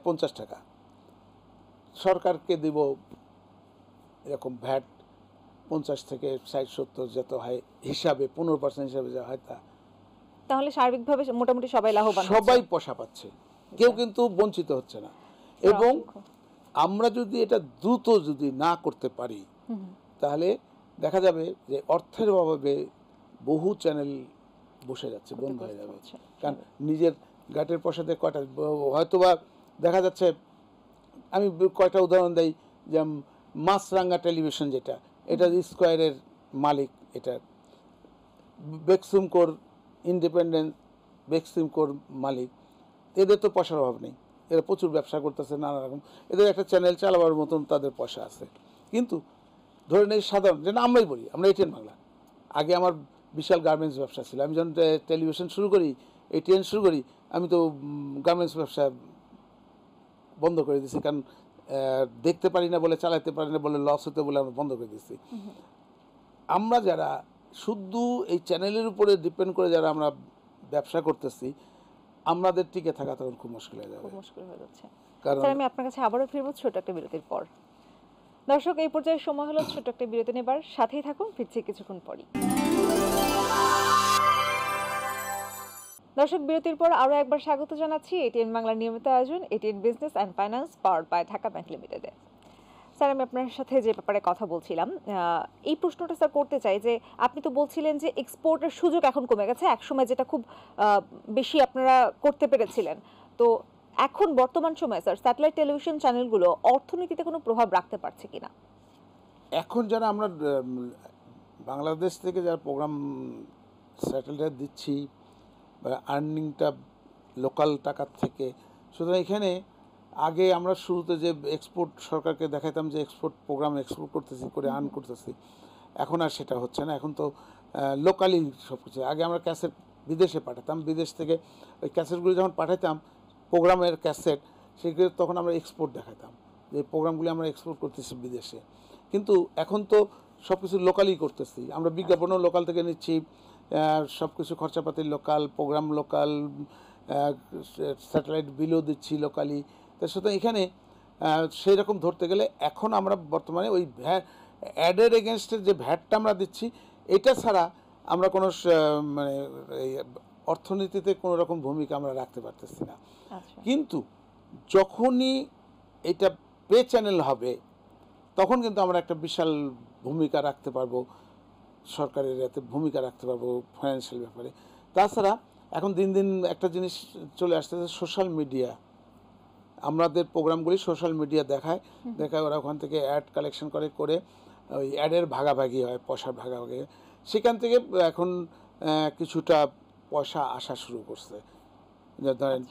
50 টাকা সরকারকে দিব এরকম ভ্যাট 50 থেকে 60-70 যত হয় হিসাবে, 15% হিসাবে যা হয় তা। তাহলে সার্বিকভাবে মোটামুটি সবাই লাভবান, সবাই পয়সা পাচ্ছে, কেউ কিন্তু বঞ্চিত হচ্ছে না। এবং আমরা যদি এটা দ্রুত যদি না করতে পারি, তাহলে দেখা যাবে যে অর্থের অভাবে বহু চ্যানেল বসে যাচ্ছে, বন্ধ হয়ে যাবে। কারণ নিজের গাটের পয়সাতে কয়টা, হয়তোবা দেখা যাচ্ছে, আমি কয়টা উদাহরণ দেই, যে মাছরাঙ্গা টেলিভিশন যেটা, এটা স্কোয়ারের মালিক, এটা বেক্সিমকোর ইন্ডিপেন্ডেন্ট বেক্সিমকোর মালিক, এদের তো পয়সার অভাব নেই, এরা প্রচুর ব্যবসা করতেছে নানা রকম, এদের একটা চ্যানেল চালাবার মতন তাদের পয়সা আছে। কিন্তু ধরে নেই সাধারণ, যেন আমরাই বলি, আমরা এটিএন বাংলা, আগে আমার বিশাল গার্মেন্টস ব্যবসা ছিল, আমি যখন টেলিভিশন শুরু করি, এটিএন শুরু করি, আমি তো গার্মেন্টস ব্যবসা বন্ধ করে দিয়েছি, কারণ দেখতে পারি না বলে, চালাতে পারি না বলে, লস হতে বলে আমরা বন্ধ করে দিয়েছি। আমরা যারা শুধু এই চ্যানেলের উপরে ডিপেন্ড করে যারা আমরা ব্যবসা করতেছি, আমাদের টিকে থাকা তখন খুব মুশকিল হয়ে যাবে, খুব মুশকিল হয়ে যাচ্ছে। কারণ আমি আপনার কাছে আবারও ফিরবো ছোট একটা বিরতির পর। দর্শক, এই পর্যায়ে সময় হলো ছোট একটা বিরতি নেবার, সাথেই থাকুন, ফিরছি কিছুক্ষণ পরই। দর্শক, বিরতির পর আরো একবার স্বাগত জানাচ্ছি এটিএন বাংলার নিয়মিত আয়োজন ATN business and finance powered by Dhaka bank লিমিটেডে। স্যার, আমি আপনার সাথে যে ব্যাপারে কথা বলছিলাম, এই প্রশ্নটা স্যার করতে চাই যে আপনি তো বলছিলেন যে এক্সপোর্টের সুযোগ এখন কমে গেছে, একসময় যেটা খুব বেশি আপনারা করতে পেরেছিলেন, তো এখন বর্তমান সময়ে স্যার স্যাটেলাইট টেলিভিশন চ্যানেলগুলো অর্থনীতিতে কোনো প্রভাব রাখতে পারছে কিনা? এখন যারা আমরা বাংলাদেশ থেকে যারা প্রোগ্রাম স্যাটেলাইট দিচ্ছি, আর্নিংটা লোকাল টাকার থেকে, সুতরাং এখানে আগে আমরা শুরুতে যে এক্সপোর্ট সরকারকে দেখাইতাম যে এক্সপোর্ট প্রোগ্রাম এক্সপোর্ট করতেছি, করে আর্ন করতেছি, এখন আর সেটা হচ্ছে না। এখন তো লোকালি সব কিছু। আগে আমরা ক্যাসেট বিদেশে পাঠাতাম, বিদেশ থেকে ওই ক্যাসেটগুলি যখন পাঠাতাম, প্রোগ্রামের ক্যাসেট, সেগুলো তখন আমরা এক্সপোর্ট দেখাতাম যে প্রোগ্রামগুলি আমরা এক্সপোর্ট করতেছি বিদেশে। কিন্তু এখন তো সব কিছু লোকালি করতেছি, আমরা বিজ্ঞাপনও লোকাল থেকে নিচ্ছি, সব কিছু খরচাপাতি লোকাল, প্রোগ্রাম লোকাল, স্যাটেলাইট বিলও দিচ্ছি লোকালি। তো সুতরাং এখানে সেই রকম ধরতে গেলে এখন আমরা বর্তমানে ওই অ্যাডের এগেনস্টের যে ভ্যাটটা আমরা দিচ্ছি, এটা ছাড়া আমরা কোনো মানে এই অর্থনীতিতে কোনো রকম ভূমিকা আমরা রাখতে পারতেছি না। কিন্তু যখনই এটা পে চ্যানেল হবে, তখন কিন্তু আমরা একটা বিশাল ভূমিকা রাখতে পারবো, সরকারের এতে ভূমিকা রাখতে পারবো ফাইন্যান্সিয়াল ব্যাপারে। তাছাড়া এখন দিন দিন একটা জিনিস চলে আসতেছে, সোশ্যাল মিডিয়া। আমাদের প্রোগ্রামগুলি সোশ্যাল মিডিয়া দেখায়, ওরা ওখান থেকে অ্যাড কালেকশন করে ওই অ্যাডের ভাগাভাগি হয়, পয়সার ভাগাভাগি, সেখান থেকে এখন কিছুটা পয়সা আসা শুরু করছে। ধরেন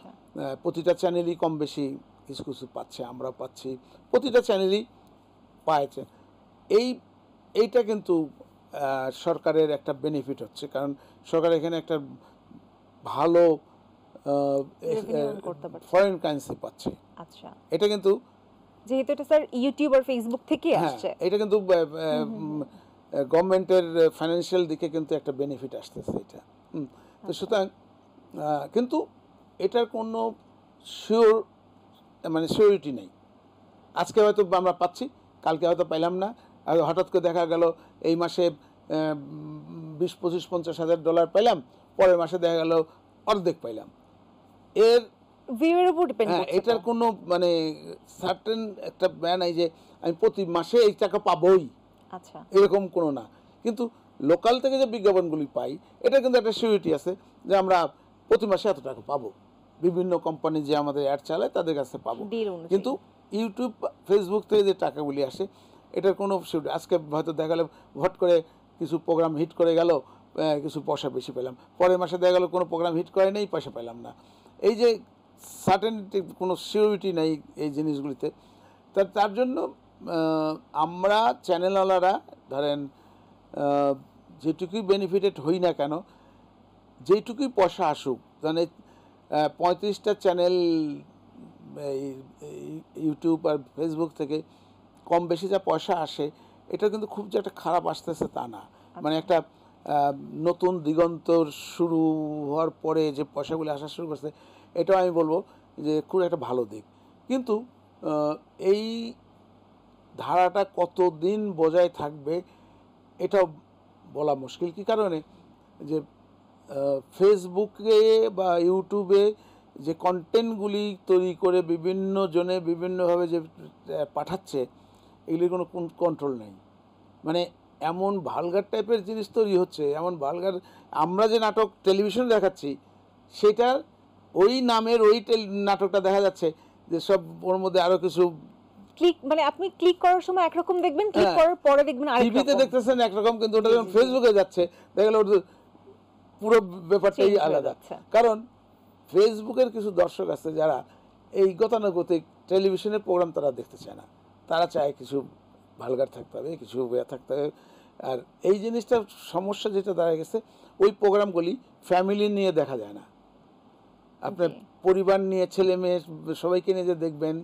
প্রতিটা চ্যানেলই কম বেশি কিছু কিছু পাচ্ছে, আমরা পাচ্ছি, প্রতিটা চ্যানেলই পাচ্ছে। এইটা কিন্তু সরকারের একটা বেনিফিট হচ্ছে, কারণ সরকার এখানে একটা ভালো ফরেন কারেন্সি পাচ্ছে। আচ্ছা, এটা কিন্তু যেহেতু এটা স্যার ইউটিউব আর ফেসবুক থেকে আসছে, এটা কিন্তু গভর্নমেন্টের ফাইন্যান্সিয়াল দিকে কিন্তু একটা বেনিফিট আসতেছে এটা। তো সুতরাং কিন্তু এটার কোনো শিওর মানে সিউরিটি নেই। আজকে হয়তো আমরা পাচ্ছি, কালকে হয়তো পাইলাম না, আর হঠাৎ করে দেখা গেল এই মাসে 20, 25, 50 হাজার ডলার পাইলাম, পরের মাসে দেখা গেল অর্ধেক পাইলাম। এর ভিউয়ের উপর ডিপেন্ড হ্যাঁ, করছে। এটার কোনো মানে সার্টেন একটা নাই যে আমি প্রতি মাসে এই টাকা পাবোই, আচ্ছা, এরকম কোনো না। কিন্তু লোকাল থেকে যে বিজ্ঞাপনগুলি পাই, এটা কিন্তু একটা সিউরিটি আছে যে আমরা প্রতি মাসে এত টাকা পাবো, বিভিন্ন কোম্পানি যে আমাদের অ্যাড চালায় তাদের কাছে পাবো। ডিল অনুযায়ী। কিন্তু ইউটিউব, ফেসবুক থেকে যে টাকাগুলি আসে, এটার কোনো সিউরিটি। আজকে হয়তো দেখা গেলো হট করে কিছু প্রোগ্রাম হিট করে গেল, কিছু পয়সা বেশি পেলাম, পরের মাসে দেখা গেলো কোনো প্রোগ্রাম হিট করে নেই, পয়সা পেলাম না। এই যে সার্টেনিটি, কোনো সিউরিটি নেই এই জিনিসগুলিতে। তার জন্য আমরা চ্যানেলওয়ালারা ধরেন যেটুকুই বেনিফিটেড হই না কেন, যেটুকুই পয়সা আসুক, মানে 35টা চ্যানেল ইউটিউব আর ফেসবুক থেকে কম বেশি যা পয়সা আসে, এটা কিন্তু খুব যে একটা খারাপ আসতেছে তা না। মানে একটা নতুন দিগন্তর শুরু হওয়ার পরে যে পয়সাগুলি আসা শুরু করছে, এটাও আমি বলবো যে খুব একটা ভালো দিক। কিন্তু এই ধারাটা কতদিন বজায় থাকবে এটাও বলা মুশকিল। কী কারণে? যে ফেসবুকে বা ইউটিউবে যে কন্টেন্টগুলি তৈরি করে বিভিন্ন জনে বিভিন্নভাবে যে পাঠাচ্ছে, এগুলির কোনো কন্ট্রোল নেই। মানে এমন ভালগার টাইপের জিনিস তৈরি হচ্ছে, এমন ভালগার। আমরা যে নাটক টেলিভিশনে দেখাচ্ছি, সেটার ওই নামের ওই নাটকটা দেখা যাচ্ছে যে সব ওর মধ্যে আরও কিছু ক্লিক, মানে আপনি ক্লিক করার সময় একরকম দেখবেন, ক্লিক করার পরে দেখবেন আরেক টিভিতে রকম। দেখতেছেন একরকম, কিন্তু ওটা যখন ফেসবুকে যাচ্ছে দেখা গেল ওর পুরো ব্যাপারটাই Change হয়ে আলাদা। যাচ্ছে। কারণ ফেসবুকের কিছু দর্শক আছে যারা এই গতানুগতিক টেলিভিশনের প্রোগ্রাম তারা দেখতে চায় না, তারা চায় কিছু ভালগার থাকতে হবে, কিছু থাকতে হবে। আর এই জিনিসটার সমস্যা যেটা দাঁড়ায় গেছে, ওই প্রোগ্রামগুলি ফ্যামিলি নিয়ে দেখা যায় না। আপনার জি। পরিবার নিয়ে, ছেলে মেয়ে সবাইকে নিয়ে যে দেখবেন,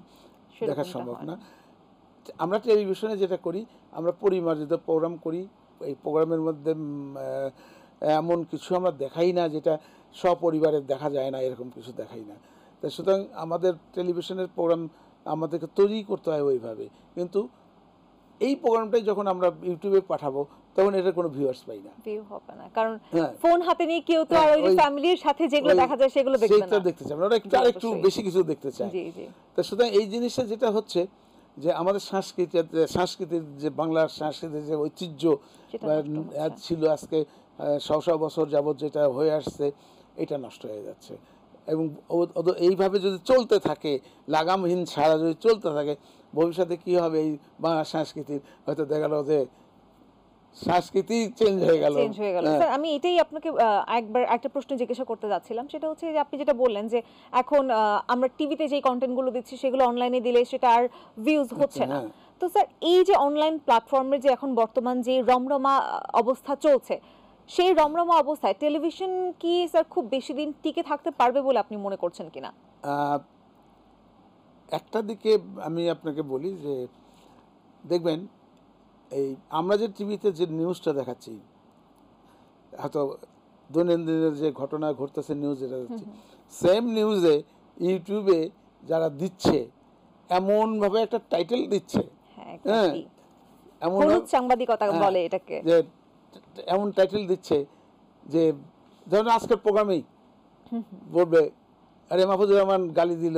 দেখা সেরকমটা সম্ভব হয় না। আমরা টেলিভিশনে যেটা করি, আমরা পরিমার্জিত প্রোগ্রাম করি। এই প্রোগ্রামের মধ্যে এমন কিছু আমরা দেখাই না যেটা সপরিবারের দেখা যায় না, এরকম কিছু দেখাই না। তাই সুতরাং আমাদের টেলিভিশনের প্রোগ্রাম আমাদেরকে তৈরি করতে হয় ওইভাবে। কিন্তু এই প্রোগ্রামটাই যখন আমরা ইউটিউবে পাঠাবো, তখন এটার কোনো ভিউয়ার্স পাই না। ভিউ হবে না, কারণ হ্যাঁ। ফোন হাতে নিয়ে কেউ তো আর ওই যে ওই- ফ্যামিলির সাথে যেগুলো ওই- দেখা যায় সেগুলো দেখবে সেইটা না। দেখতে চাই না, ওরা একটু জি, আরেকটু অবশ্যই। বেশি কিছু দেখতে চায়। জি জি। তো সুতরাং এই জিনিসটা যেটা হচ্ছে যে আমাদের সংস্কৃতির যে বাংলার সংস্কৃতির যে ঐতিহ্য সেটা বা নষ্ট হচ্ছে। ছিল আজকে শত বছর যাবৎ যেটা হয়ে আসছে, এটা নষ্ট হয়ে যাচ্ছে। এবং এইভাবে যদি চলতে থাকে, লাগামহীন ছাড়া যদি চলতে থাকে, ভবিষ্যতে কি হবে এই বাংলা সংস্কৃতির? হয়তো দেখা গেল যে সংস্কৃতি চেঞ্জ হয়ে গেল। চেঞ্জ হয়ে গেল। স্যার, আমি এটাই আপনাকে একবার একটা প্রশ্ন জিজ্ঞাসা করতে যাচ্ছিলাম, সেটা হচ্ছে যে আপনি যেটা বললেন যে এখন আমরা টিভিতে যেই কন্টেন্টগুলো দিচ্ছি সেগুলো অনলাইনে দিলে সেটা আর ভিউজ হচ্ছে না। হ্যাঁ। তো স্যার, এই যে অনলাইন প্ল্যাটফর্মের যে এখন বর্তমান যে রমরমা অবস্থা চলছে, সেই রমরমা অবস্থায় টেলিভিশন কি স্যার খুব বেশি দিন টিকে থাকতে পারবে বলে আপনি মনে করছেন কিনা? একটা দিকে আমি আপনাকে বলি যে দেখবেন, এই আমরা যে টিভিতে যে নিউজটা দেখাচ্ছি, হয়তো দৈনন্দিনের যে ঘটনা ঘটতেছে নিউজ যেটা দিচ্ছি, সেম নিউজে ইউটিউবে যারা দিচ্ছে এমনভাবে একটা টাইটেল দিচ্ছে, হ্যাঁ, হ্যাঁ, exactly। এমন হলুদ সাংবাদিকতা হ্যাঁ, বলে এটাকে। যে এমন টাইটেল দিচ্ছে যে ধরুন আজকের প্রোগ্রামেই বলবে, আরে মাহফুজুর রহমান গালি দিল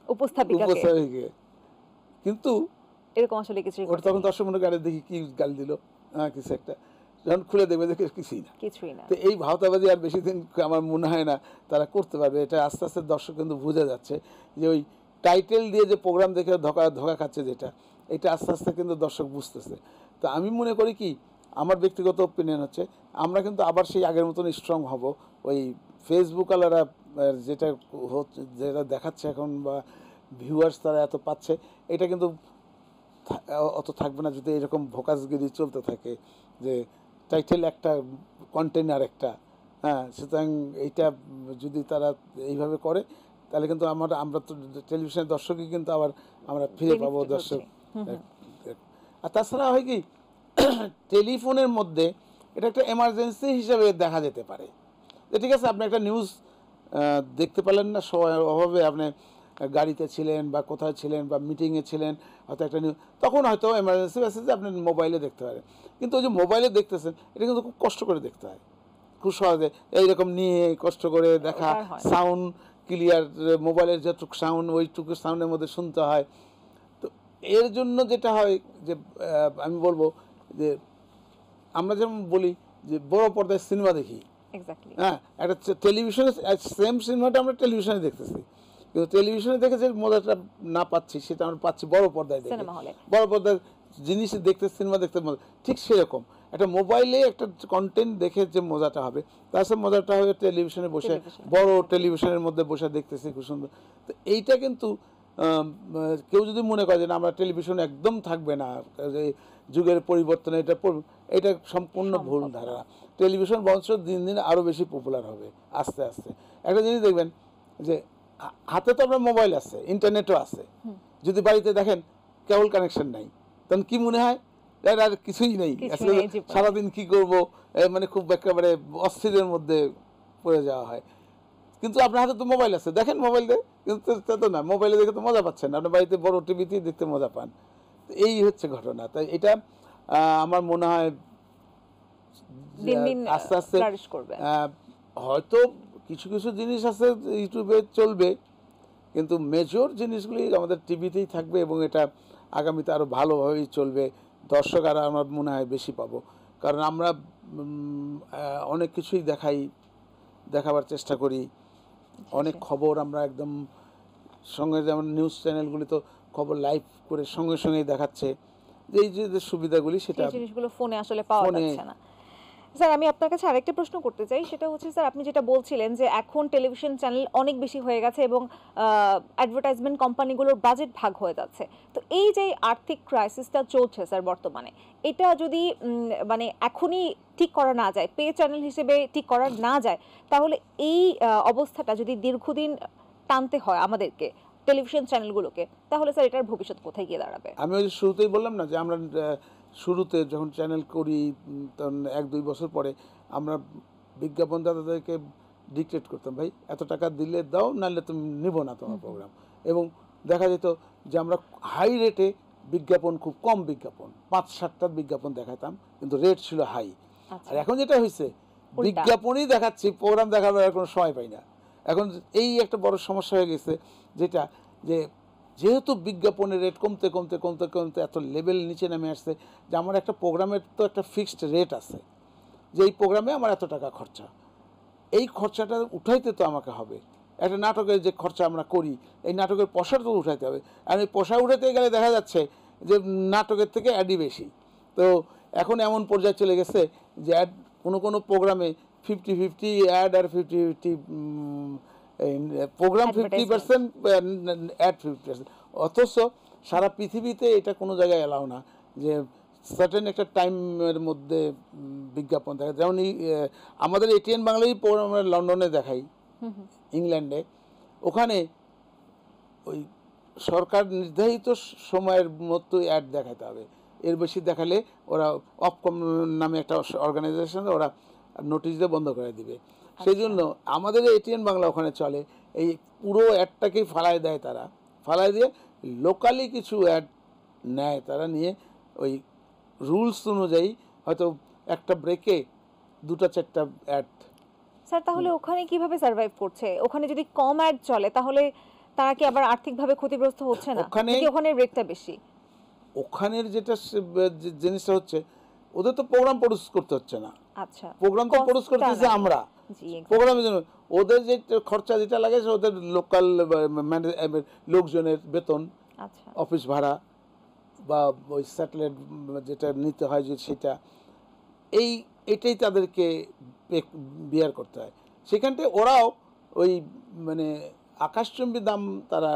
উপস্থাপিকাকে। উপস্থাপিকাকে, কিন্তু এরকম আসলে কিছুই ওটা তখন দর্শক মনে গালি দেখি কি গালি দিল, কিছু একটা, যখন খুলে দেখবে দেখে কিছুই না। কিছুই না। তো এই ভাওতাবাজি আর বেশি দিন আমার মনে হয় না তারা করতে পারবে। এটা আস্তে আস্তে দর্শক কিন্তু বুঝে যাচ্ছে যে ওই টাইটেল দিয়ে যে প্রোগ্রাম দেখে ধোকা খাচ্ছে, যেটা এটা আস্তে আস্তে কিন্তু দর্শক বুঝতেছে। তো আমি মনে করি কি, আমার ব্যক্তিগত ওপিনিয়ন হচ্ছে আমরা কিন্তু আবার সেই আগের মতন স্ট্রং হব। ওই ফেসবুকওয়ালারা যেটা দেখাচ্ছে এখন, বা ভিউয়ার্স তারা এত পাচ্ছে, এটা কিন্তু অত থাকবে না যদি এরকম ভোকাসগিরি চলতে থাকে যে টাইটেল একটা, কন্টেন্ট আর একটা। হ্যাঁ, সুতরাং এইটা যদি তারা এইভাবে করে, তাহলে কিন্তু আমরা তো টেলিভিশনের দর্শকই কিন্তু আবার আমরা ফিরে পাবো Benefit দর্শক। হচ্ছে। আর তাছাড়া হয় কি, টেলিফোনের মধ্যে এটা একটা এমার্জেন্সি হিসাবে দেখা যেতে পারে যে ঠিক আছে, আপনি একটা নিউজ দেখতে পেলেন না, সময়ের অভাবে আপনি গাড়িতে ছিলেন বা কোথাও ছিলেন বা মিটিংয়ে ছিলেন, হয়তো একটা তখন হয়তো এমার্জেন্সি মেসেজ আপনি মোবাইলে দেখতে পারেন। কিন্তু ওই যে মোবাইলে দেখতেছেন, এটা কিন্তু খুব কষ্ট করে দেখতে হয়, খুব সহজে এইরকম নিয়ে কষ্ট করে দেখা, ওটা আর হয় না। সাউন্ড ক্লিয়ার, মোবাইলের যেটুকু সাউন্ড ওইটুকু সাউন্ডের মধ্যে শুনতে হয়। তো এর জন্য যেটা হয় যে আমি বলবো যে আমরা যেমন বলি যে বড় পর্দায় সিনেমা দেখি, এক্স্যাক্টলি। হ্যাঁ, একটা টেলিভিশনে সেম সিনেমাটা আমরা টেলিভিশনে দেখতেছি, কিন্তু টেলিভিশনে দেখে যে মজাটা না পাচ্ছি সেটা আমরা পাচ্ছি বড় পর্দায় দেখে। সিনেমা হলে। বড় পর্দার জিনিস দেখতে, সিনেমা দেখতে মজা ঠিক সেরকম একটা মোবাইলে একটা কন্টেন্ট দেখে যে মজাটা হবে, তার সাথে মজাটা হবে টেলিভিশনে বসে, বড় টেলিভিশনের মধ্যে বসে দেখতেছি খুব সুন্দর। তো এইটা কিন্তু কেউ যদি মনে করে যে না আমরা টেলিভিশন একদম থাকবে না, যে যুগের পরিবর্তনে এটা এটা সম্পূর্ণ ভুল ধারণা। টেলিভিশন বঞ্চ দিন দিন আরও বেশি পপুলার হবে আস্তে আস্তে। একটা জিনিস দেখবেন যে হাতে তো আপনার মোবাইল আছে, ইন্টারনেটও আছে, যদি বাড়িতে দেখেন কেবল কানেকশন নাই, তখন কি মনে হয় আর কিছুই নেই, আসলে সারাদিন কি করব, মানে খুব একেবারে অস্থিরের মধ্যে পড়ে যাওয়া হয়। কিন্তু আপনার হাতে তো মোবাইল আছে, দেখেন মোবাইল দিয়ে, কিন্তু তা তো না, মোবাইলে দেখে তো মজা পাচ্ছেন না, আপনার বাড়িতে বড় টিভিতেই দেখতে মজা পান। তো এই হচ্ছে ঘটনা। তাই এটা আমার মনে হয় দিন দিন আস্তে আস্তে ফ্লারিশ করবে। হয়তো কিছু কিছু জিনিস আছে ইউটিউবে চলবে, কিন্তু মেজর জিনিসগুলি আমাদের টিভিতেই থাকবে এবং এটা আগামীতে আরও ভালোভাবেই চলবে। দর্শক আর আমার মনে হয় বেশি পাবো, কারণ আমরা অনেক কিছুই দেখাবার চেষ্টা করি, অনেক খবর আমরা একদম সঙ্গে, যেমন নিউজ চ্যানেলগুলি তো খবর লাইভ করে সঙ্গে সঙ্গেই দেখাচ্ছে, এই যে সুবিধাগুলি সেটা জিনিসগুলো ফোনে আসলে পাওয়া যাচ্ছে না। স্যার আমি আপনার কাছে আরেকটা প্রশ্ন করতে চাই, সেটা হচ্ছে স্যার আপনি যেটা বলছিলেন যে এখন টেলিভিশন চ্যানেল অনেক বেশি হয়ে গেছে এবং অ্যাডভার্টাইজমেন্ট কোম্পানিগুলোর বাজেট ভাগ হয়ে যাচ্ছে। তো এই যে আর্থিক ক্রাইসিসটা চলছে স্যার বর্তমানে, এটা যদি মানে এখনই ঠিক করা না যায়, পে চ্যানেল হিসেবে ঠিক করা না যায়, তাহলে এই অবস্থাটা যদি দীর্ঘদিন টানতে হয় আমাদেরকে টেলিভিশন চ্যানেলগুলোকে, তাহলে স্যার এটার ভবিষ্যৎ কোথায় গিয়ে দাঁড়াবে? আমি ওই শুরুতেই বললাম না যে আমরা শুরুতে যখন চ্যানেল করি তখন 1-2 বছর পরে আমরা বিজ্ঞাপনদাতাদেরকে ডিকটেট করতাম, ভাই এত টাকা দিলে দাও, নাহলে তুমি নিব না তোমার প্রোগ্রাম। এবং দেখা যেত যে আমরা হাই রেটে বিজ্ঞাপন, খুব কম বিজ্ঞাপন, 5-7টা বিজ্ঞাপন দেখাতাম, কিন্তু রেট ছিল হাই। আর এখন যেটা হয়েছে, বিজ্ঞাপনই দেখাচ্ছি, প্রোগ্রাম দেখাবার আর কোনো সময় পাই না। এখন এই একটা বড় সমস্যা হয়ে গেছে, যেটা যে যেহেতু বিজ্ঞাপনের রেট কমতে কমতে কমতে কমতে এত লেভেল নিচে নেমে আসছে যে আমার একটা প্রোগ্রামের তো একটা ফিক্সড রেট আছে, যে এই প্রোগ্রামে আমার এত টাকা খরচা, এই খরচাটা উঠাইতে তো আমাকে হবে। একটা নাটকের যে খরচা আমরা করি, এই নাটকের পয়সাটা তো উঠাইতে হবে। আর এই পয়সা উঠাতে গেলে দেখা যাচ্ছে যে নাটকের থেকে অ্যাডই বেশি। তো এখন এমন পর্যায়ে চলে গেছে যে অ্যাড, কোনো প্রোগ্রামে 50-50 অ্যাড আর 50-50 প্রোগ্রাম, 50% অ্যাড 50%। অথচ সারা পৃথিবীতে এটা কোনো জায়গায় এলাও না যে সার্টেন একটা টাইমের মধ্যে বিজ্ঞাপন দেখা। যেমন আমাদের এটিএন বাংলায় প্রোগ্রাম আমরা লন্ডনে দেখাই, ইংল্যান্ডে, ওখানে ওই সরকার নির্ধারিত সময়ের মতো অ্যাড দেখাতে হবে, এর বেশি দেখালে ওরা অফকম নামে একটা অর্গানাইজেশন, ওরা নোটিশ দিয়ে বন্ধ করে দিবে। সেই জন্য আমাদের এটিএন বাংলা ওখানে চলে, এই পুরো অ্যাডটাকেই ফালাই দেয় তারা, ফালাই দিয়ে লোকালি কিছু অ্যাড নেয় তারা, নিয়ে ওই রুলস অনুযায়ী হয়তো একটা ব্রেকে 2-4টা অ্যাড। স্যার তাহলে ওখানে কিভাবে সার্ভাইভ করছে? ওখানে যদি কম অ্যাড চলে তাহলে তারা কি আবার আর্থিকভাবে ক্ষতিগ্রস্ত হচ্ছে না? নাকি ওখানে রেটটা বেশি? ওখানের যেটা জিনিসটা হচ্ছে, ওদের তো প্রোগ্রাম প্রডিউস করতে হচ্ছে না। আচ্ছা, প্রোগ্রাম তো প্রডিউস করতেছে আমরা, প্রোগ্রামের জন্য ওদের যে খরচা যেটা লাগে ওদের লোকাল লোকজনের বেতন, আচ্ছা, অফিস ভাড়া বা ওই স্যাটেলাইট যেটা নিতে হয় যে সেটা, এটাই তাদেরকে বিয়ার করতে হয়। সেখানটায় ওরাও ওই মানে আকাশচুম্বী দাম তারা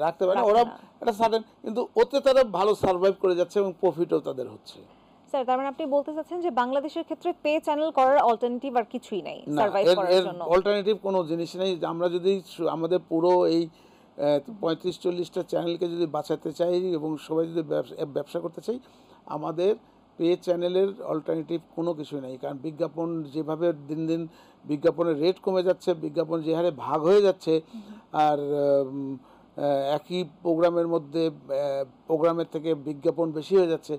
রাখতে পারে, ওরা একটা সার্টেন, কিন্তু ওতে তারা ভালো সার্ভাইভ করে যাচ্ছে এবং প্রফিটও তাদের হচ্ছে। স্যার তার মানে আপনি বলতে চাচ্ছেন যে বাংলাদেশের ক্ষেত্রে পে চ্যানেল করার অল্টারনেটিভ আর কিছুই নাই সার্ভাইভ করার জন্য? অল্টারনেটিভ কোনো জিনিস নেই। আমরা যদি আমাদের পুরো এই 35-40টা চ্যানেলকে যদি বাঁচাতে চাই এবং সবাই যদি ব্যবসা করতে চাই, আমাদের পে চ্যানেলের অল্টারনেটিভ কোনো কিছু নেই, কারণ বিজ্ঞাপন যেভাবে দিন দিন বিজ্ঞাপনের রেট কমে যাচ্ছে, বিজ্ঞাপন যে হারে ভাগ হয়ে যাচ্ছে, আর একই প্রোগ্রামের মধ্যে প্রোগ্রামের থেকে বিজ্ঞাপন বেশি হয়ে যাচ্ছে,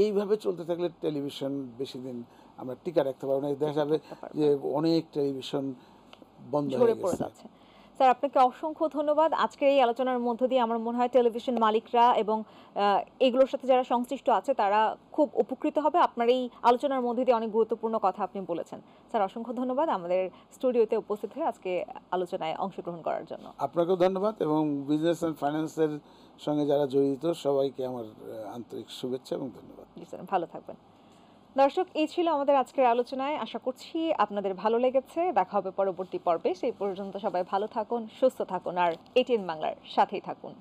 এইভাবে চলতে থাকলে টেলিভিশন বেশি দিন আমরা টিকে রাখতে পারবো না। দেখা যাবে যে অনেক টেলিভিশন বন্ধ ঝরে হয়ে পড়ে গেছে। যাচ্ছে। স্যার আপনাকে অসংখ্য ধন্যবাদ। আজকের এই আলোচনার মধ্য দিয়ে আমার মনে হয় টেলিভিশন মালিকরা এবং এগুলোর সাথে যারা সংশ্লিষ্ট আছে তারা খুব উপকৃত হবে। আপনার এই আলোচনার মধ্যে দিয়ে অনেক গুরুত্বপূর্ণ কথা আপনি বলেছেন। স্যার অসংখ্য ধন্যবাদ আমাদের স্টুডিওতে উপস্থিত হয়ে আজকে আলোচনায় অংশগ্রহণ করার জন্য। আপনাকেও ধন্যবাদ, এবং বিজনেস অ্যান্ড ফাইন্যান্সের সঙ্গে যারা জড়িত সবাইকে আমার আন্তরিক শুভেচ্ছা এবং ধন্যবাদ। জি স্যার, ভালো থাকবেন। দর্শক, এই ছিল আমাদের আজকের আলোচনায়। আশা করছি আপনাদের ভালো লেগেছে। দেখা হবে পরবর্তী পর্বে। সেই পর্যন্ত সবাই ভালো থাকুন, সুস্থ থাকুন, আর এটিএন বাংলার সাথেই থাকুন।